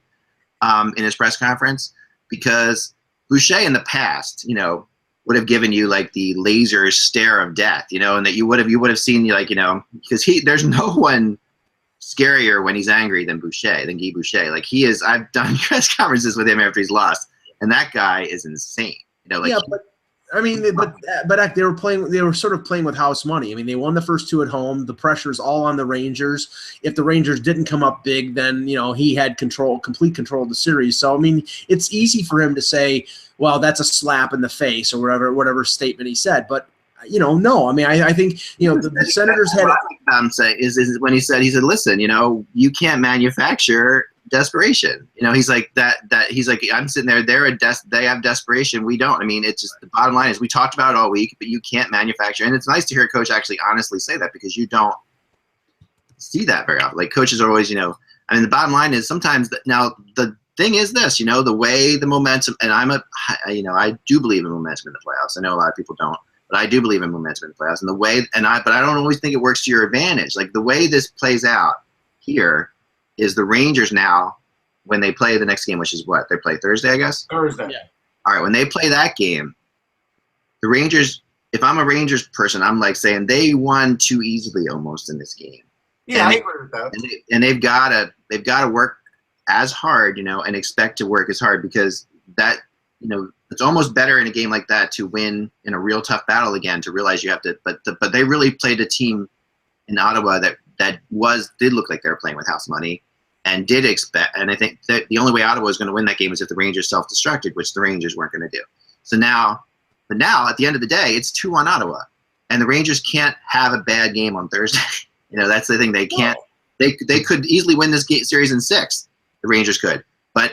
in his press conference, because Boucher in the past, would have given you like the laser stare of death, and that you would have seen because there's no one scarier when he's angry than Guy Boucher. Like he is. I've done press conferences with him after he's lost, and that guy is insane. But they were sort of playing with house money. I mean, they won the first 2 at home. The pressure's all on the Rangers. If the Rangers didn't come up big, then, he had complete control of the series. So, I mean, it's easy for him to say, well, that's a slap in the face or whatever statement he said. But, no. I mean, I think, the Senators had is when he said, listen, you can't manufacture desperation. He's like he's like, I'm sitting there, they have desperation, we don't. I mean, it's just, the bottom line is we talked about it all week, but you can't manufacture. And it's nice to hear a coach actually honestly say that, because you don't see that very often. Like coaches are always, the bottom line is sometimes now the thing is this, the way the momentum, and I do believe in momentum in the playoffs. I know a lot of people don't, but I do believe in momentum in the playoffs, and the way, but I don't always think it works to your advantage. Like the way this plays out here is the Rangers now, when they play the next game, which is what? They play Thursday, I guess? Thursday. Yeah. All right, when they play that game, the Rangers, if I'm a Rangers person, I'm like saying they won too easily almost in this game. Yeah, I agree with that. And they've got to work as hard, and expect to work as hard, because that, it's almost better in a game like that to win in a real tough battle again, to realize you have to, but they really played a team in Ottawa that did look like they were playing with house money. And did expect, and I think that the only way Ottawa was going to win that game is if the Rangers self-destructed, which the Rangers weren't going to do. So now at the end of the day, it's 2 on Ottawa, and the Rangers can't have a bad game on Thursday. That's the thing. They can't. They could easily win this series in 6. The Rangers could, but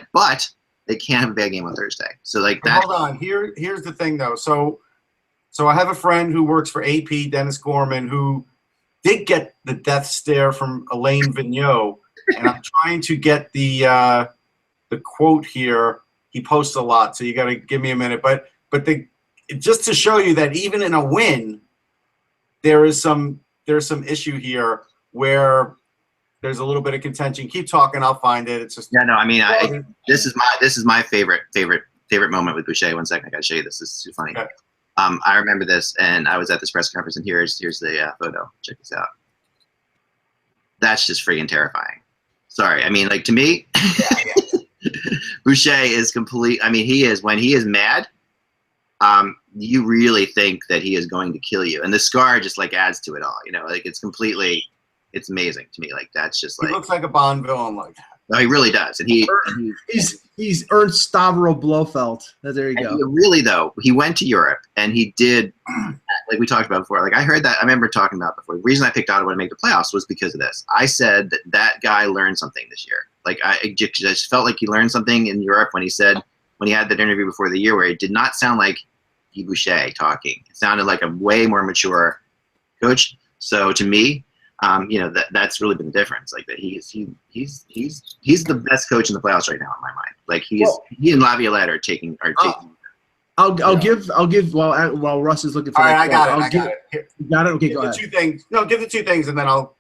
they can't have a bad game on Thursday. So like that. Hold on. Here's the thing though. So I have a friend who works for AP, Dennis Gorman, who did get the death stare from Elaine Vigneault. And I'm trying to get the quote here. He posts a lot, so you got to give me a minute. But just to show you that even in a win, there's some issue here where there's a little bit of contention. Keep talking, I'll find it. It's just this is my favorite moment with Boucher. 1 second, I got to show you this. This is too funny. Okay. I remember this, and I was at this press conference, and here's the photo. Check this out. That's just freaking terrifying. Sorry, I mean, like, to me, Boucher is complete. I mean, he is, when he is mad, you really think that he is going to kill you, and the scar just like adds to it all. Like it's amazing to me. Like that's just like, he looks like a Bond villain like that. No, he really does, and he's Ernst Stavro Blofeld. There you go. Really though, he went to Europe and he did, like we talked about before. Like I heard that, I remember talking about before. The reason I picked Ottawa to make the playoffs was because of this. I said that guy learned something this year. Like I just felt like he learned something in Europe when he had that interview before the year, where it did not sound like Guy Boucher talking. It sounded like a way more mature coach. So to me, that's really been the difference. Like that he's the best coach in the playoffs right now in my mind. Like he and Laviolette are taking. I'll give while Russ is looking for All that. right, quote, I got it. Here, You got it? Okay, give go the ahead. 2 things. No, give the 2 things, and then I'll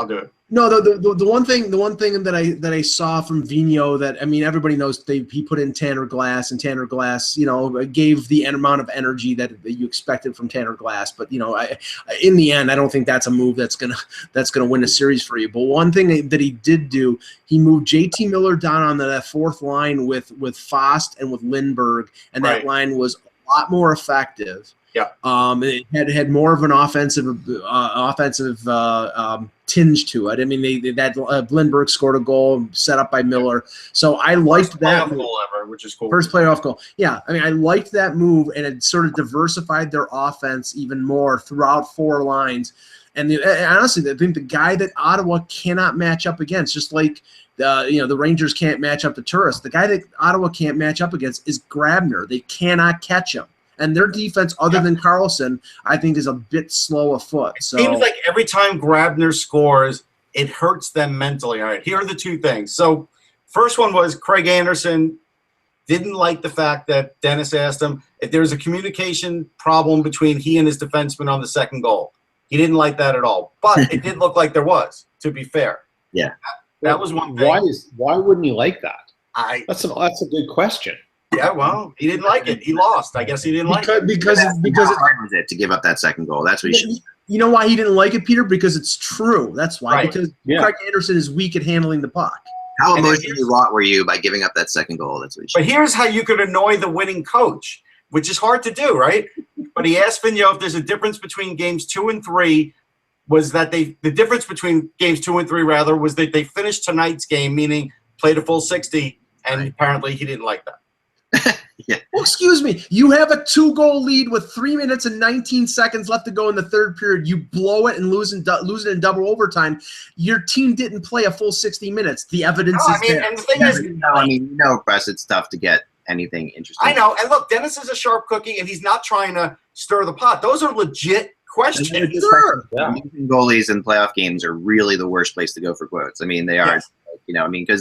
do it. No, the one thing that I saw from Vino that everybody knows he put in Tanner Glass, and Tanner Glass gave the amount of energy that you expected from Tanner Glass, but in the end I don't think that's a move that's gonna win a series for you. But one thing that he did do, he moved JT Miller down on that 4th line with Fost and with Lindbergh, and that line was a lot more effective. Yeah. It had more of an offensive tinge to it. That Lindbergh scored a goal set up by Miller, so I liked that playoff goal ever, which is cool. First playoff goal. Yeah, I liked that move, and it sort of diversified their offense even more throughout 4 lines. And honestly, I think the guy that Ottawa cannot match up against, just like the Rangers can't match up to Turris, the guy that Ottawa can't match up against is Grabner. They cannot catch him. And their defense, other than Carlson, I think is a bit slow afoot. So it seems like every time Grabner scores, it hurts them mentally. All right, here are the 2 things. So first one was Craig Anderson didn't like the fact that Dennis asked him if there's a communication problem between he and his defenseman on the 2nd goal. He didn't like that at all. But it did look like there was, to be fair. Yeah. That was one thing. Why wouldn't he like that? That's a good question. Yeah, well, he didn't like it. He lost. I guess he didn't like it. Because how hard was it to give up that 2nd goal? That's what he should. You know why he didn't like it, Peter? Because it's true. That's why. Right. Because Craig Anderson is weak at handling the puck. How emotionally wrought were you by giving up that 2nd goal? That's what he should. But here's how you could annoy the winning coach, which is hard to do, right? But he asked Vigneault if there's a difference between games 2 and 3. Was that the difference between games 2 and 3 rather was that they finished tonight's game, meaning played a full 60, and apparently he didn't like that. Yeah. Well, excuse me. You have a 2-goal lead with 3 minutes and 19 seconds left to go in the 3rd period. You blow it and lose it in double overtime. Your team didn't play a full 60 minutes. The evidence is there. And the thing is, Press, it's tough to get anything interesting. I know. And look, Dennis is a sharp cookie, and he's not trying to stir the pot. Those are legit questions. Sure. Goalies in playoff games are really the worst place to go for quotes. They are. Yes. Because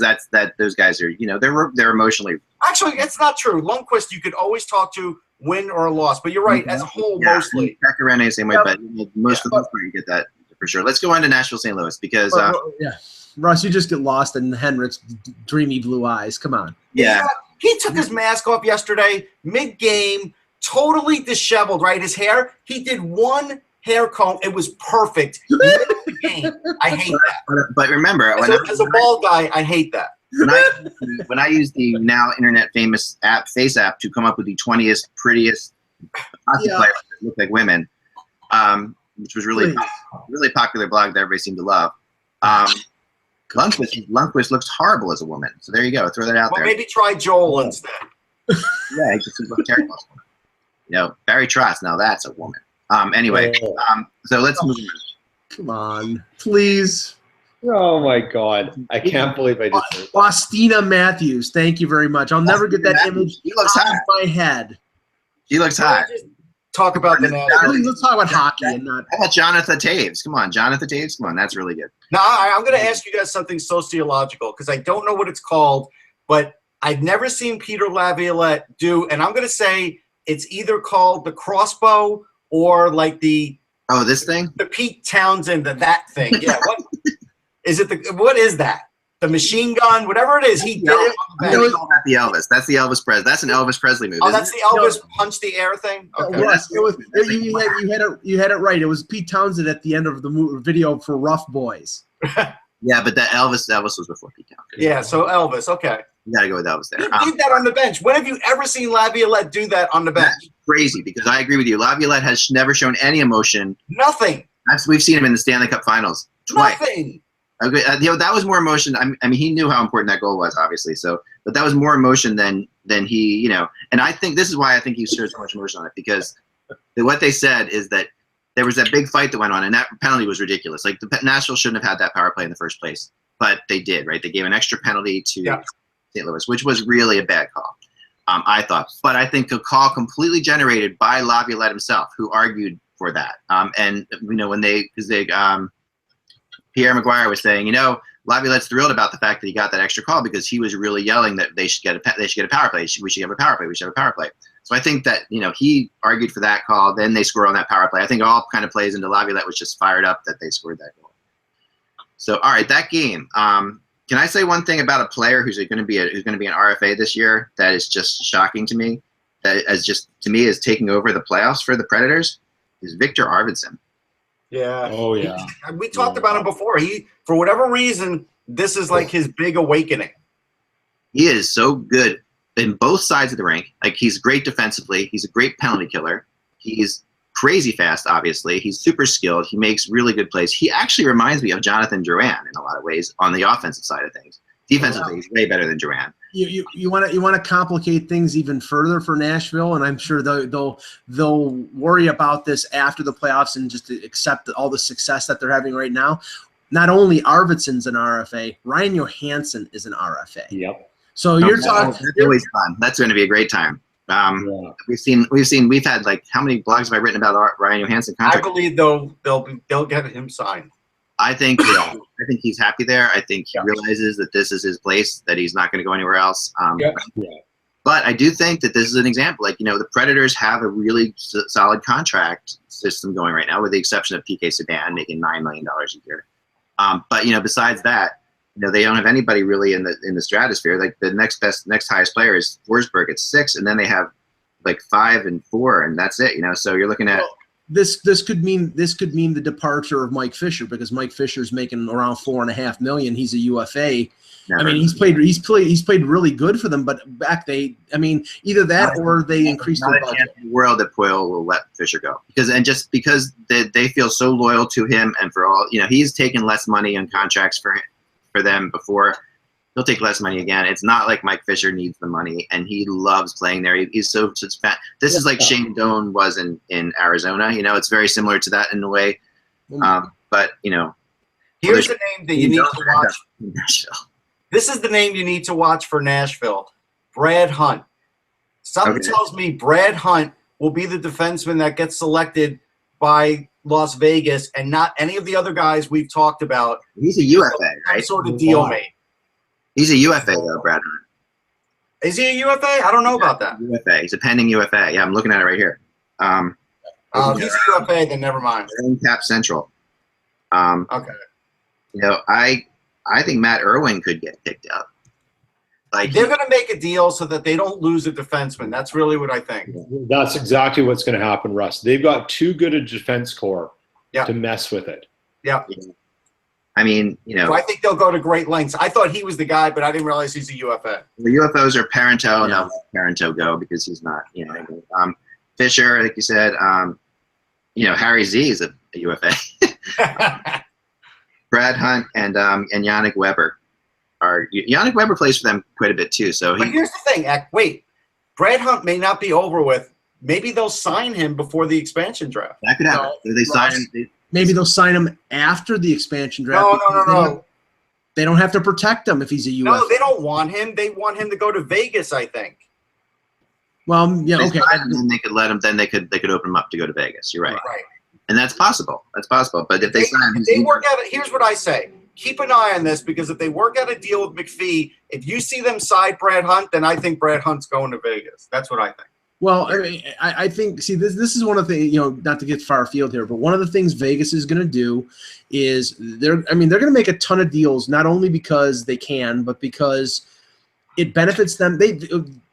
those guys are, they're emotionally. Actually, it's not true. Lundqvist, you could always talk to, win or loss. But you're right, as a whole, mostly. Pekka same way, but most of the time you get that for sure. Let's go on to Nashville, St. Louis, because Russ, you just get lost in Henrik's dreamy blue eyes. Come on. Yeah. He took his mask off yesterday, mid-game, totally disheveled, right? His hair, he did one hair comb. It was perfect. Game. I hate that. But remember, as a bald guy, I hate that. When I use the now internet famous app, Face app, to come up with the 20th prettiest hockey players that look like women, which was really popular blog that everybody seemed to love. Lundqvist looks horrible as a woman. So there you go. Throw that out there. Maybe try Joel instead. Yeah, he just looks terrible. Barry Trotz. Now that's a woman. Anyway, so let's move on. Come on, please. Oh my God! I can't believe I just heard that. Faustina Matthews. Thank you very much. I'll never get that image out of my head. She looks hot. Talk about the Nashville. Let's talk about hockey and not. How about Jonathan Taves? Come on, Jonathan Taves. Come on, that's really good. Now, I'm going to ask you guys something sociological because I don't know what it's called, but I've never seen Peter Laviolette do, and I'm going to say it's either called the crossbow or like the this thing, the Pete Townsend, that thing. Yeah, what is it? What is that? The machine gun, whatever it is, he did it. The Elvis. That's the Elvis Presley. That's an Elvis Presley movie. Oh, that's the Elvis punch the air thing. Okay. Yes, it was. You had it right. It was Pete Townsend at the end of the video for Rough Boys. Yeah, but that Elvis was before Pete Townsend. Yeah, so Elvis. Okay, you gotta go with Elvis there. He did that on the bench. When have you ever seen Laviolette do that on the bench? That's crazy because I agree with you. Laviolette has never shown any emotion. Nothing. We've seen him in the Stanley Cup Finals twice. Nothing. Okay, that was more emotion. I mean, he knew how important that goal was, obviously. So, but that was more emotion than he, And I think this is why I think he shared so much emotion on it because what they said is that there was that big fight that went on, and that penalty was ridiculous. Like the Nashville shouldn't have had that power play in the first place, but they did. Right? They gave an extra penalty to St. Louis, which was really a bad call, I thought. But I think a call completely generated by Laviolette himself, who argued for that. And when Pierre Maguire was saying, Laviolette's thrilled about the fact that he got that extra call because he was really yelling that they should get a power play. We should have a power play. We should have a power play. So I think that, he argued for that call. Then they score on that power play. I think it all kind of plays into Laviolette was just fired up that they scored that goal. So, all right, that game. Can I say one thing about a player who's going to be an RFA this year that is just shocking to me? That is taking over the playoffs for the Predators is Victor Arvidsson. Yeah. Oh, yeah. We talked about him before. He, for whatever reason, this is like his big awakening. He is so good in both sides of the rink. Like, he's great defensively. He's a great penalty killer. He's crazy fast, obviously. He's super skilled. He makes really good plays. He actually reminds me of Jonathan Drouin in a lot of ways on the offensive side of things. Defensively, he's way better than Drouin. You want to complicate things even further for Nashville, and I'm sure they'll worry about this after the playoffs and just accept all the success that they're having right now. Not only Arvidsson's an RFA, Ryan Johansson is an RFA. Yep. So you're talking. That's always fun. That's going to be a great time. We've had, like, how many blogs have I written about Ryan Johansson contract? I believe they'll get him signed. I think he's happy there. I think he realizes that this is his place, that he's not going to go anywhere else. But I do think that this is an example. Like, the Predators have a really solid contract system going right now, with the exception of PK Subban making $9 million a year. But besides that, they don't have anybody really in the stratosphere. Like, the next highest player is Forsberg at 6, and then they have like 5 and 4, and that's it. So you're looking at. Well, this could mean the departure of Mike Fisher, because Mike Fisher's making around $4.5 million. He's a UFA. Never. I mean, he's played really good for them, but either that or they increased their budget. Chance in the world that Poyle will let Fisher go, because they feel so loyal to him, and for all he's taken less money on contracts for them before. He'll take less money again. It's not like Mike Fisher needs the money, and he loves playing there. He's so fat. This is like Shane Doan was in Arizona. It's very similar to that in a way. But here's the name that you need to watch. This is the name you need to watch for Nashville. Brad Hunt. Something tells me Brad Hunt will be the defenseman that gets selected by Las Vegas, and not any of the other guys we've talked about. He's a UFA, right? Some sort of deal made. He's a UFA though, Brad Hunt. Is he a UFA? I don't know about that. UFA. He's a pending UFA. Yeah, I'm looking at it right here. If he's a UFA, then never mind. In Cap Central. Okay. I think Matt Irwin could get picked up. Like, they're going to make a deal so that they don't lose a defenseman. That's really what I think. That's exactly what's going to happen, Russ. They've got too good a defense core to mess with it. Yeah. I mean, So I think they'll go to great lengths. I thought he was the guy, but I didn't realize he's a UFA. The UFOs are Parento, and I'll let Parento go because he's not. Fisher, like you said. Harry Z is a UFA. Brad Hunt and Yannick Weber. Yannick Weber plays for them quite a bit too. But here's the thing. Wait, Brad Hunt may not be over with. Maybe they'll sign him before the expansion draft. That could happen. They sign him. Maybe they'll sign him after the expansion draft. No. They don't have to protect him if he's a UFA. No, they don't want him. They want him to go to Vegas, I think. Well, yeah, okay. And then they could let him. Then they could open him up to go to Vegas. You're right. Right. And that's possible. But if they sign him, they work out. Here's what I say: keep an eye on this, because if they work out a deal with McPhee, if you see them side Brad Hunt, then I think Brad Hunt's going to Vegas. That's what I think. Well, I think, see, this is one of the, not to get far afield here, but one of the things Vegas is going to do is they're going to make a ton of deals, not only because they can, but because it benefits them. They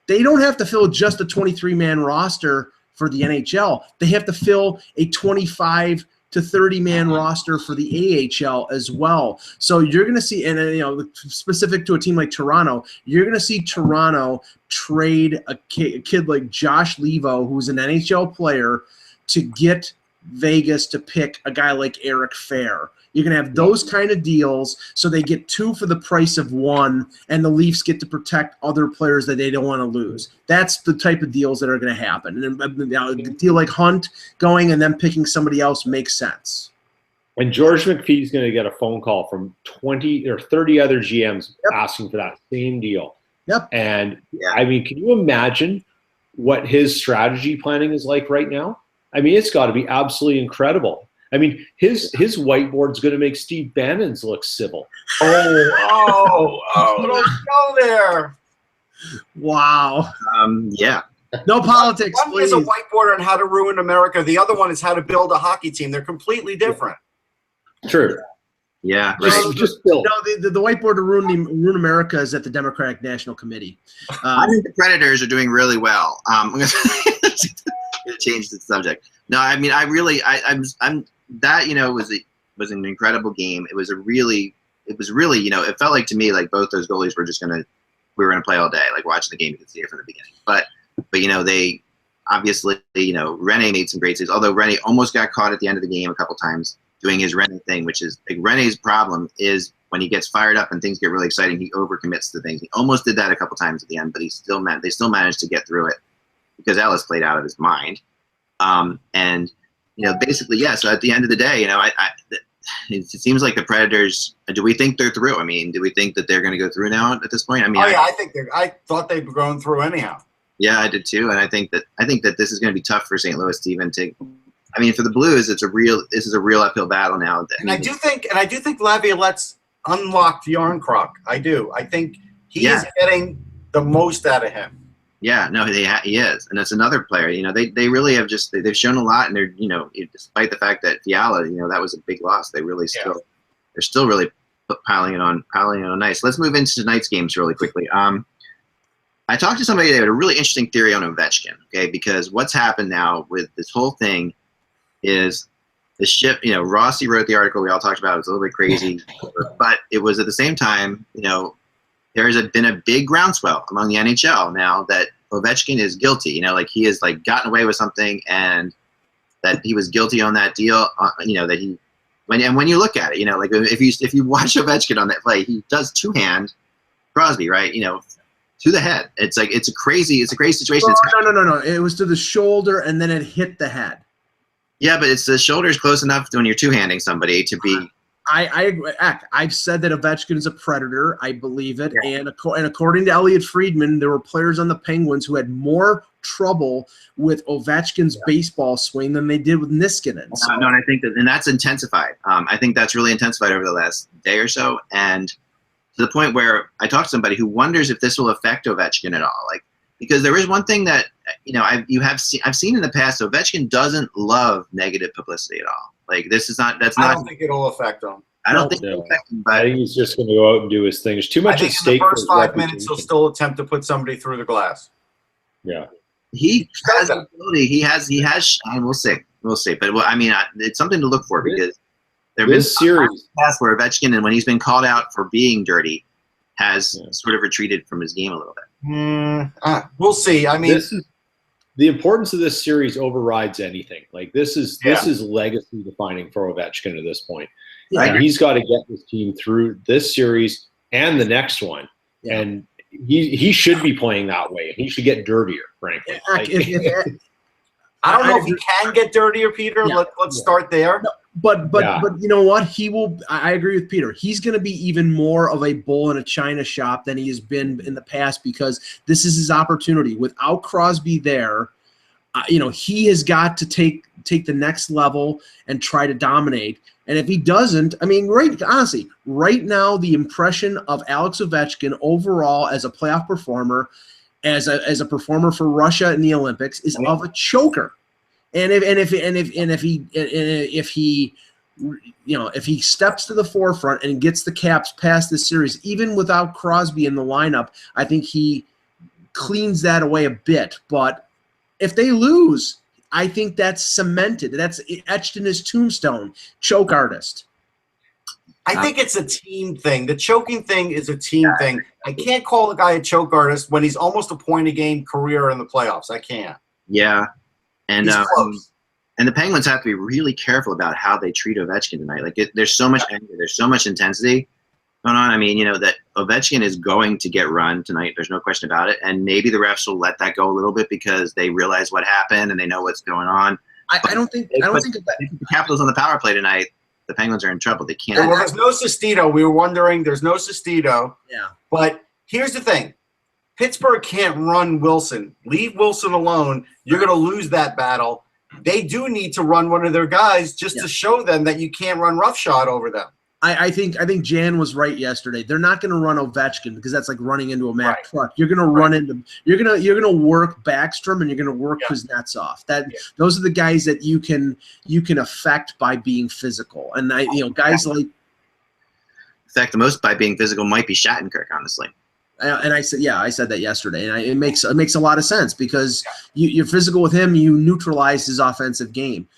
don't have to fill just a 23-man roster for the NHL. They have to fill a 25 to 30-man roster for the AHL as well. So you're going to see, and specific to a team like Toronto, you're going to see Toronto trade a kid like Josh Levo, who's an NHL player, to get Vegas to pick a guy like Eric Fair. You're going to have those kind of deals, so they get 2 for the price of 1, and the Leafs get to protect other players that they don't want to lose. That's the type of deals that are going to happen. And a deal like Hunt going and then picking somebody else makes sense. And George McPhee is going to get a phone call from 20 or 30 other GMs asking for that same deal. Yep. And, I mean, can you imagine what his strategy planning is like right now? I mean, it's got to be absolutely incredible. I mean, his whiteboard's going to make Steve Bannon's look civil. Don't go there. Wow. Yeah. No politics, One is please. a whiteboard on how to ruin America. The other one is how to build a hockey team. They're completely different. True. Yeah, Just, right. just build. No, the whiteboard to ruin America is at the Democratic National Committee. I think the Predators are doing really well. I'm gonna change the subject. No, I mean, I'm that was an incredible game. It was really, it felt like to me like both those goalies were we were gonna play all day. Like watching the game, you could see it from the beginning. But they obviously Rene made some great saves. Although Rene almost got caught at the end of the game a couple times doing his Rene thing, which is like Rene's problem is when he gets fired up and things get really exciting, he overcommits to things. He almost did that a couple times at the end, but they still managed to get through it because Ellis played out of his mind. And basically, yeah. So at the end of the day, it seems like the Predators. Do we think they're through? I mean, do we think that they're going to go through now at this point? I mean, I thought they'd be going through anyhow. Yeah, I did too, and I think that this is going to be tough for St. Louis to even take. I mean, for the Blues, this is a real uphill battle now. I do think Laviolette's unlocked Yarncroc. I do. I think he is getting the most out of him. Yeah, no, he is, and that's another player. They really have they've shown a lot, and they're despite the fact that Fiala, that was a big loss, they really they're still really piling it on nice. Let's move into tonight's games really quickly. I talked to somebody that had a really interesting theory on Ovechkin. Okay, because what's happened now with this whole thing is the ship. Rossi wrote the article we all talked about. It was a little bit crazy, but it was at the same time, there has been a big groundswell among the NHL now that Ovechkin is guilty. Like he has gotten away with something, and that he was guilty on that deal. That he when you look at it, like if you watch Ovechkin on that play, he does two-hand Crosby, right? To the head. It's a crazy situation. No. It was to the shoulder, and then it hit the head. Yeah, but it's the shoulder's close enough when you're two-handing somebody to be. I agree. I've said that Ovechkin is a predator. I believe it. Yeah. And according to Elliot Friedman, there were players on the Penguins who had more trouble with Ovechkin's baseball swing than they did with Niskanen. So. No, and I think that's intensified. I think that's really intensified over the last day or so, and to the point where I talked to somebody who wonders if this will affect Ovechkin at all. Because there is one thing that I've seen in the past. Ovechkin doesn't love negative publicity at all. I don't think it'll affect him. I don't think it'll affect him. But I think he's just going to go out and do his thing. There's too much at stake. In the first 5 minutes, he'll still attempt to put somebody through the glass. Yeah, he has the ability. He has. And we'll see. But it's something to look for because there have been series past where Ovechkin, and when he's been called out for being dirty, has sort of retreated from his game a little bit. We'll see. I mean, the importance of this series overrides anything. This is legacy defining for Ovechkin at this point. Yeah. And he's got to get this team through this series and the next one. Yeah. And he should be playing that way. He should get dirtier, frankly. I don't know if he can get dirtier, Peter. Yeah. Let's start there. No, but you know what? He will. I agree with Peter. He's going to be even more of a bull in a china shop than he has been in the past because this is his opportunity. Without Crosby there, he has got to take the next level and try to dominate. And if he doesn't, honestly, right now the impression of Alex Ovechkin overall as a playoff performer, as a performer for Russia in the Olympics, is of a choker. And if he steps to the forefront and gets the Caps past this series, even without Crosby in the lineup, I think he cleans that away a bit. But if they lose, I think that's cemented. That's etched in his tombstone. Choke artist. I think it's a team thing. The choking thing is a team thing. I can't call the guy a choke artist when he's almost a point-a-game career in the playoffs. I can't. Yeah. And the Penguins have to be really careful about how they treat Ovechkin tonight. There's so much anger. There's so much intensity going on. That Ovechkin is going to get run tonight. There's no question about it. And maybe the refs will let that go a little bit because they realize what happened and they know what's going on. I don't think the Capitals on the power play tonight, the Penguins are in trouble. They can't. Well, there's no Sestito. We were wondering. There's no Sestito. Yeah. But here's the thing. Pittsburgh can't run Wilson. Leave Wilson alone. You're going to lose that battle. They do need to run one of their guys just to show them that you can't run roughshod over them. I think Jan was right yesterday. They're not going to run Ovechkin because that's like running into a Mack truck. You're going to run into you're going to work Backstrom and you're going to work Kuznetsov. Those are the guys that you can affect by being physical. And guys like affect the most by being physical might be Shattenkirk, honestly. And I said that yesterday, and it makes a lot of sense because you're physical with him. You neutralize his offensive game.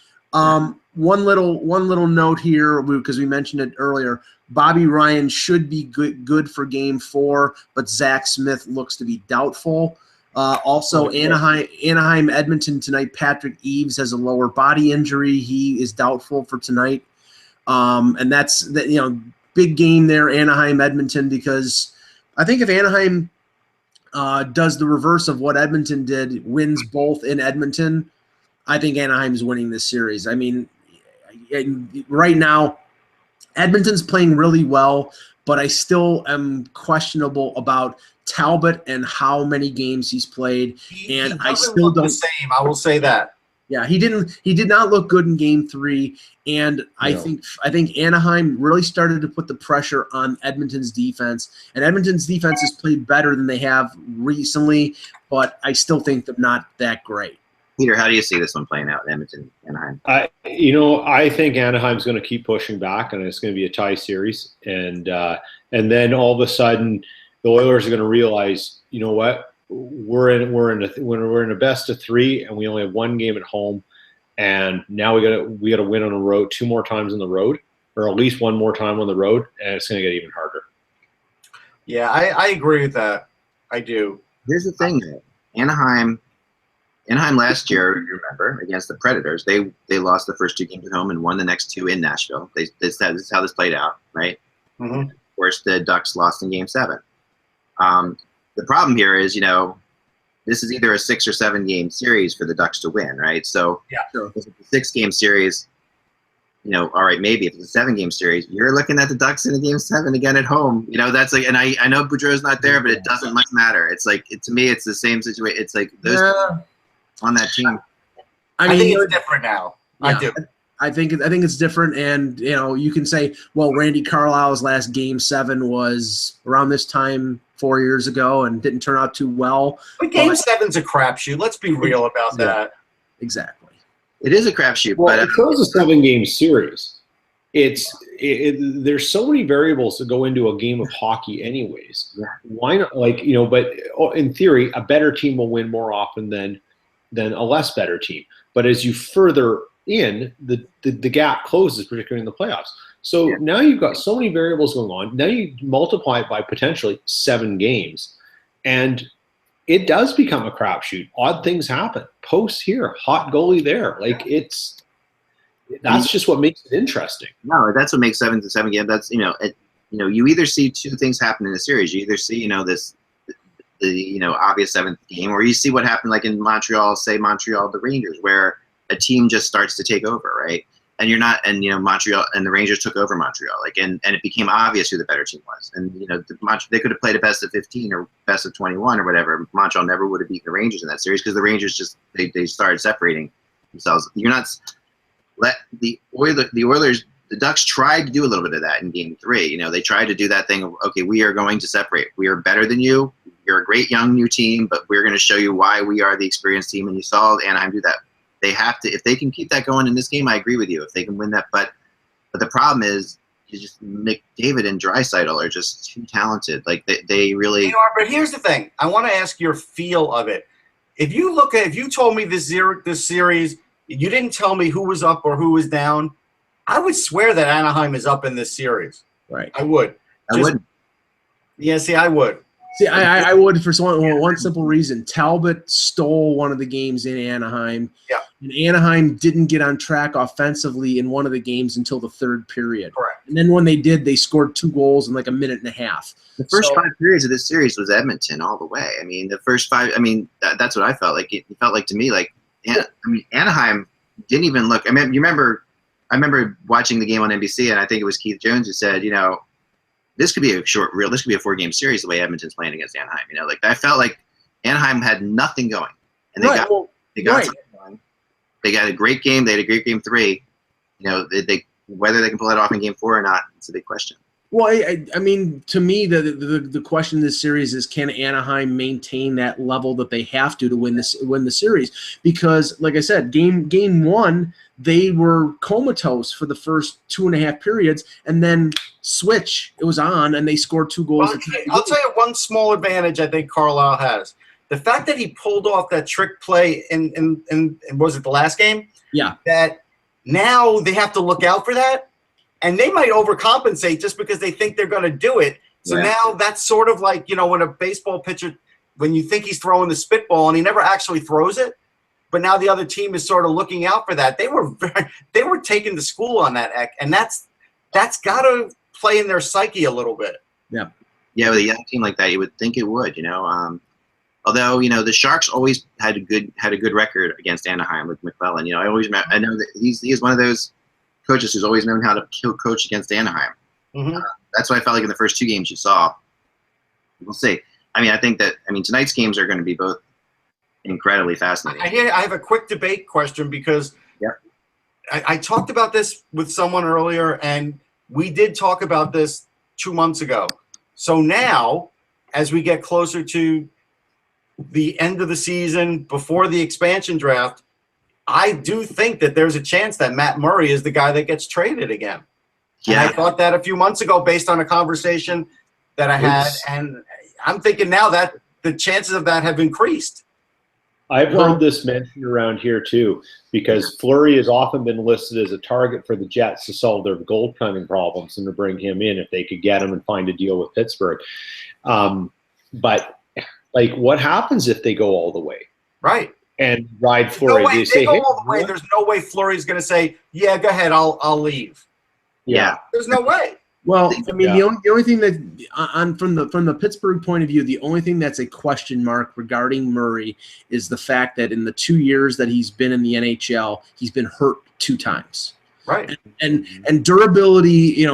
One little note here because we mentioned it earlier. Bobby Ryan should be good for Game 4, but Zach Smith looks to be doubtful. Also, Anaheim Edmonton tonight. Patrick Eaves has a lower body injury. He is doubtful for tonight. And that's big game there, Anaheim Edmonton, because I think if Anaheim does the reverse of what Edmonton did, wins both in Edmonton, I think Anaheim's winning this series. I mean, right now, Edmonton's playing really well, but I still am questionable about Talbot and how many games he's played. And I still don't. The same. I will say that. Yeah, he did not look good in Game 3, and I think Anaheim really started to put the pressure on Edmonton's defense, and Edmonton's defense has played better than they have recently, but I still think they're not that great. Peter, how do you see this one playing out in Edmonton, Anaheim? I think Anaheim's going to keep pushing back, and it's going to be a tie series, and then all of a sudden the Oilers are going to realize, you know what? We're in a best of 3, and we only have one game at home, and now we got to win on the road 2 more times on the road, or at least 1 more time on the road, and it's going to get even harder. Yeah, I agree with that. I do. Here's the thing, though. Anaheim last year, you remember, against the Predators, they lost the first 2 games at home and won the next 2 in Nashville. This is how this played out, right? Mm-hmm. Of course, the Ducks lost in Game 7. The problem here is, this is either a 6 or 7 game series for the Ducks to win, right? So if it's a 6 game series, all right, maybe if it's a 7 game series, you're looking at the Ducks in a Game 7 again at home. That's like, and I know Boudreau's not there, but it doesn't much matter. It's like, to me, it's the same situation. It's like those on that team. I think it's different now. Yeah, I do. I think it's different, and you can say, well, Randy Carlyle's last Game 7 was around this time 4 years ago and didn't turn out too well. But Game 7's a crapshoot. Let's be real about that. Exactly. It is a crapshoot. Well, but it was a 7 game series. There's so many variables that go into a game of hockey, anyways. Yeah. Why not? But in theory, a better team will win more often than a less better team. But as you further in, the gap closes, particularly in the playoffs. So now you've got so many variables going on. Now you multiply it by potentially 7 games, and it does become a crapshoot. Odd things happen. Posts here, hot goalie there. That's just what makes it interesting. No, that's what makes 7 to 7 games. That's you either see 2 things happen in a series. You either see the obvious 7th game, or you see what happened like in Montreal, the Rangers, where a team just starts to take over, right? And Montreal and the Rangers took over Montreal, and it became obvious who the better team was. And they could have played a best of 15 or best of 21 or whatever. Montreal never would have beaten the Rangers in that series because the Rangers just they started separating themselves. The Ducks tried to do a little bit of that in Game 3. They tried to do that thing of, okay, we are going to separate. We are better than you. You're a great young new team, but we're going to show you why we are the experienced team. And you saw Anaheim do that. They have to, if they can keep that going in this game, I agree with you. If they can win that, but the problem is, McDavid and Draisaitl are just too talented. They really. They are, but here's the thing. I want to ask your feel of it. If you told me this series, you didn't tell me who was up or who was down, I would swear that Anaheim is up in this series. Right. I would. I wouldn't. Yeah. See, I would. See, I would for one simple reason. Talbot stole one of the games in Anaheim. Yeah. And Anaheim didn't get on track offensively in one of the games until the 3rd period. Correct. And then when they did, they scored 2 goals in like a minute and a half. The first 5 periods of this series was Edmonton all the way. I mean, the first 5. I mean, that's what I felt like. It felt like to me Anaheim didn't even look. I mean, I remember watching the game on NBC, and I think it was Keith Jones who said, this could be a this could be a 4 game series the way Edmonton's playing against Anaheim. I felt like Anaheim had nothing going, and they got something going. They got a great game. They had a great Game 3. They whether they can pull that off in Game 4 or not, it's a big question. Well, I mean, to me, the question in this series is, can Anaheim maintain that level that they have to win the series? Because, like I said, game 1, they were comatose for the first 2.5 periods, and then switch, it was on, and they scored 2 goals. Well, I'll tell you one small advantage I think Carlisle has. The fact that he pulled off that trick play in was it the last game? Yeah. That now they have to look out for that. And they might overcompensate just because they think they're going to do it. So now that's sort of like, when a baseball pitcher, when you think he's throwing the spitball and he never actually throws it, but now the other team is sort of looking out for that. They were taking the school on that, and that's got to play in their psyche a little bit. Yeah. Yeah, with a young team like that, you would think it would, Although, the Sharks always had a good record against Anaheim with McClellan. I know that he is one of those coaches who's always known how to coach against Anaheim. Mm-hmm. That's what I felt like in the first 2 games you saw. We'll see. I think tonight's games are going to be both incredibly fascinating. I have a quick debate question because I talked about this with someone earlier, and we did talk about this 2 months ago. So now, as we get closer to the end of the season, before the expansion draft, I do think that there's a chance that Matt Murray is the guy that gets traded again. Yeah. And I thought that a few months ago based on a conversation that I had, and I'm thinking now that the chances of that have increased. I've heard this mentioned around here too, because Fleury has often been listed as a target for the Jets to solve their goaltending problems and to bring him in if they could get him and find a deal with Pittsburgh. But what happens if they go all the way? Right. And ride Fleury. No way, they go all the way. There's no way Fleury's going to say, "Yeah, go ahead, I'll leave." Yeah. There's no way. Well, the only thing that, from the Pittsburgh point of view, the only thing that's a question mark regarding Murray is the fact that in the 2 years that he's been in the NHL, he's been hurt 2 times. Right. And durability,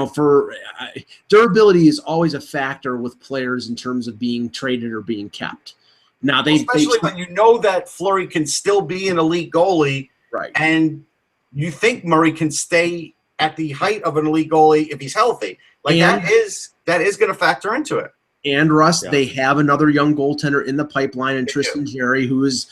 durability is always a factor with players in terms of being traded or being kept. Now especially when you know that Fleury can still be an elite goalie, right? And you think Murray can stay at the height of an elite goalie if he's healthy. That is going to factor into it. And Russ, they have another young goaltender in the pipeline, and Tristan Jarry, who is,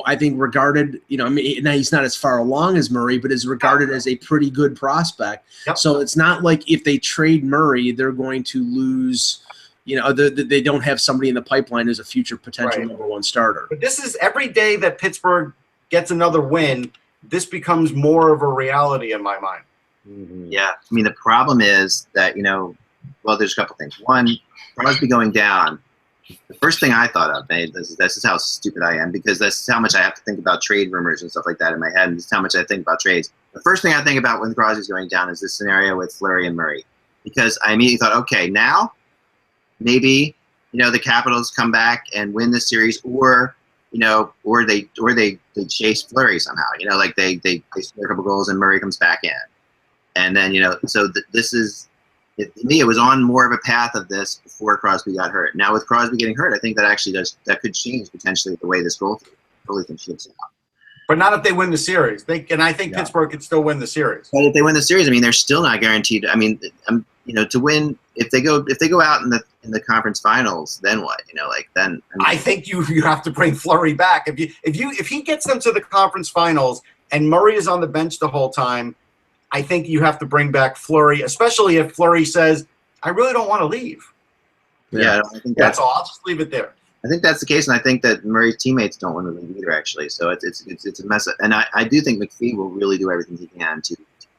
I think regarded, now he's not as far along as Murray, but is regarded as a pretty good prospect. Yep. So it's not like if they trade Murray, they're going to lose. They don't have somebody in the pipeline as a future potential number 1 starter. But this is every day that Pittsburgh gets another win, this becomes more of a reality in my mind. Mm-hmm. Yeah. The problem is that, there's a couple things. One, Crosby going down, the first thing I thought of, this is how stupid I am, because this is how much I have to think about trade rumors and stuff like that in my head, and this is how much I think about trades. The first thing I think about when Crosby's going down is this scenario with Fleury and Murray, because I immediately thought, okay, now maybe the Capitals come back and win the series, or they chase Fleury somehow. They score a couple goals and Murray comes back in, and then this is. To me, it was on more of a path of this before Crosby got hurt. Now with Crosby getting hurt, I think that could change potentially the way this goalie thing shapes out. But not if they win the series. I think Pittsburgh could still win the series. But if they win the series, they're still not guaranteed. To win, if they go out in the conference finals, then what? Then. I think you have to bring Fleury back. If he gets them to the conference finals and Murray is on the bench the whole time, I think you have to bring back Fleury, especially if Fleury says, "I really don't want to leave." Yeah, I think that's all. I'll just leave it there. I think that's the case, and I think that Murray's teammates don't want to leave either, actually. So it's a mess. And I do think McPhee will really do everything he can to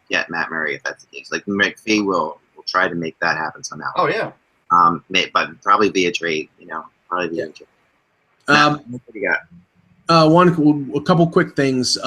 get Matt Murray, if that's the case. McPhee will try to make that happen somehow. Oh yeah. But probably via trade. Probably via trade. What do you got? A couple quick things.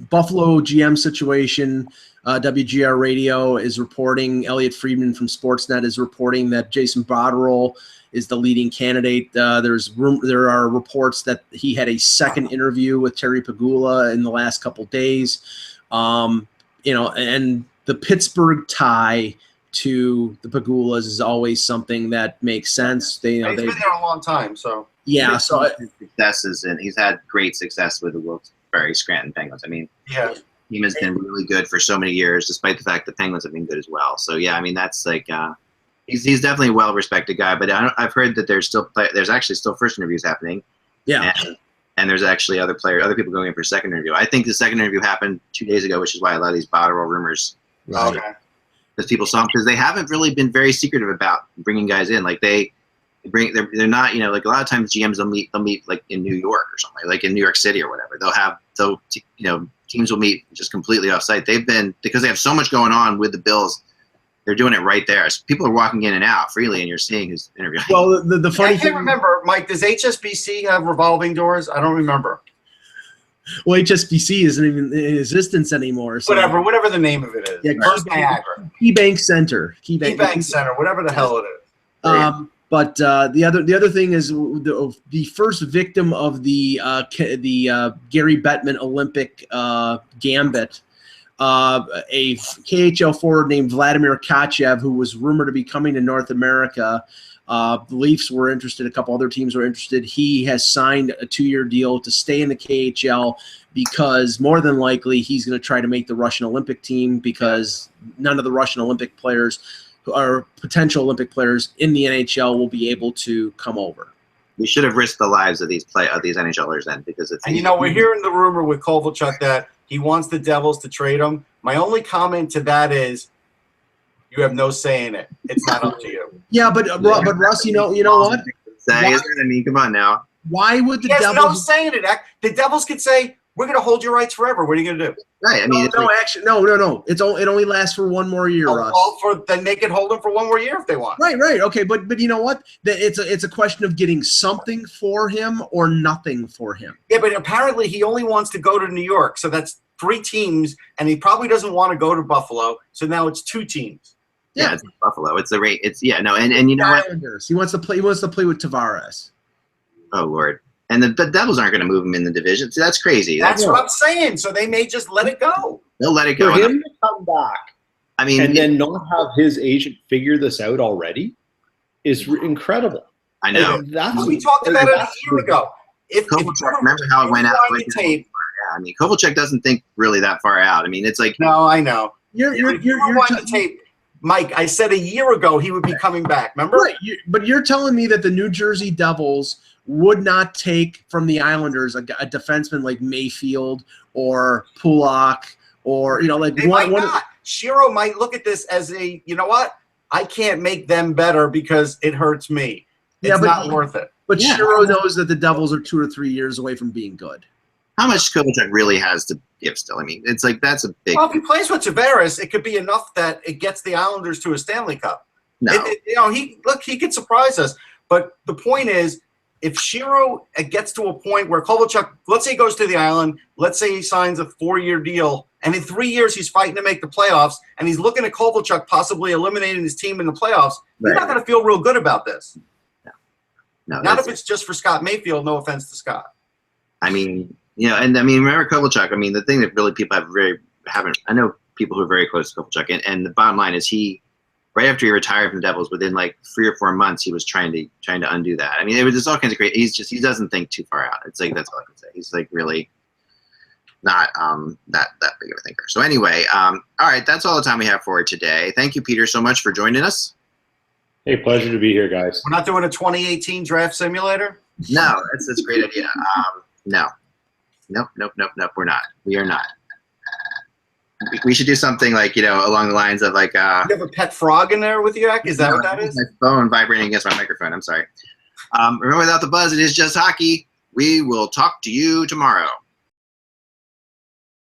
Buffalo GM situation. WGR Radio is reporting. Elliot Friedman from Sportsnet is reporting that Jason Botterill is the leading candidate. There are reports that he had a second interview with Terry Pegula in the last couple days. And the Pittsburgh tie to the Pegulas is always something that makes sense. He's been there a long time, so. Yeah, so successes, and he's had great success with the Wilkes-Barre Scranton Penguins. Yeah. team has been really good for so many years, despite the fact the Penguins have been good as well. So yeah, I mean that's like he's definitely a well-respected guy. But I've heard that there's actually still first interviews happening. Yeah. And there's actually other people going in for second interview. I think the second interview happened 2 days ago, which is why a lot of these bottle rumors. Okay. Because people saw them, because they haven't really been very secretive about bringing guys in. Like they're not, like a lot of times GMs they'll meet like in New York or something, like in New York City or whatever. Teams will meet just completely off site. Because they have so much going on with the Bills, they're doing it right there. So people are walking in and out freely, and you're seeing who's interviewing. Well, the funny I can't remember, Mike. Does HSBC have revolving doors? I don't remember. Well, HSBC isn't even in existence anymore. So. Whatever the name of it is. Yeah, First Niagara. KeyBank Center. KeyBank Center, whatever the hell it is. But the other thing is the first victim of the Gary Bettman Olympic gambit. A KHL forward named Vladimir Kachev, who was rumored to be coming to North America. The Leafs were interested. A couple other teams were interested. He has signed a 2-year deal to stay in the KHL because more than likely he's going to try to make the Russian Olympic team, because none of the Russian Olympic players or potential Olympic players in the NHL will be able to come over. We should have risked the lives of these NHLers then, because it's. And we're hearing the rumor with Kovalchuk that he wants the Devils to trade him. My only comment to that is, you have no say in it. It's not up to you. Yeah, but Russ, you know what? I mean, come on now. Why would the Devils? Devils? No say in it. The Devils could say, "We're going to hold your rights forever." What are you going to do? Right. I mean, no. It only lasts for 1 more year, Russ. Then they can hold him for 1 more year if they want. Right. Okay, but you know what? It's a question of getting something for him or nothing for him. Yeah, but apparently he only wants to go to New York, so that's 3 teams, and he probably doesn't want to go to Buffalo. So now it's 2 teams. Yeah, it's Buffalo. It's the rate. It's and you know what? He wants to play. He wants to play with Tavares. Oh Lord. And the Devils aren't going to move him in the division. See, that's crazy. That's what I'm saying. So they may just let it go. They'll let it go. For him to come back, and then not have his agent figure this out already is incredible. I know. We talked about it a year ago. Kovalchuk, remember how it went out? I mean, Kovalchuk doesn't think really that far out. I mean, it's like. No, I know. You're the tape. Mike, I said a year ago he would be coming back. Remember? Right. But you're telling me that the New Jersey Devils would not take from the Islanders a defenseman like Mayfield or Pulak or they might not. Shiro might look at this as a, you know what? I can't make them better because it hurts me. It's not worth it. But Shiro knows that the Devils are 2 or 3 years away from being good. How much Kovalchuk really has to give still? I mean, it's like that's a big. Well, if he plays with Tavares, it could be enough that it gets the Islanders to a Stanley Cup. No. He could surprise us. But the point is, if Shiro gets to a point where Kovalchuk, let's say he goes to the Island, let's say he signs a 4-year deal, and in 3 years he's fighting to make the playoffs, and he's looking at Kovalchuk possibly eliminating his team in the playoffs, he's not going to feel real good about this. No, not if it's just for Scott Mayfield. No offense to Scott. I mean, remember Kovalchuk. I mean, the thing that really people I know people who are very close to Kovalchuk, and the bottom line is right after he retired from the Devils, within like 3 or 4 months, he was trying to undo that. I mean, it was just all kinds of great. He doesn't think too far out. It's like, that's all I can say. He's like really not that big of a thinker. So anyway, all right, that's all the time we have for today. Thank you, Peter, so much for joining us. Hey, pleasure to be here, guys. We're not doing a 2018 draft simulator? No, that's a great idea. No. Nope, we're not. We are not. We should do something like, along the lines of like. You have a pet frog in there with you, Ak? Is that what that is? My phone vibrating against my microphone. I'm sorry. Remember, without the buzz, it is just hockey. We will talk to you tomorrow.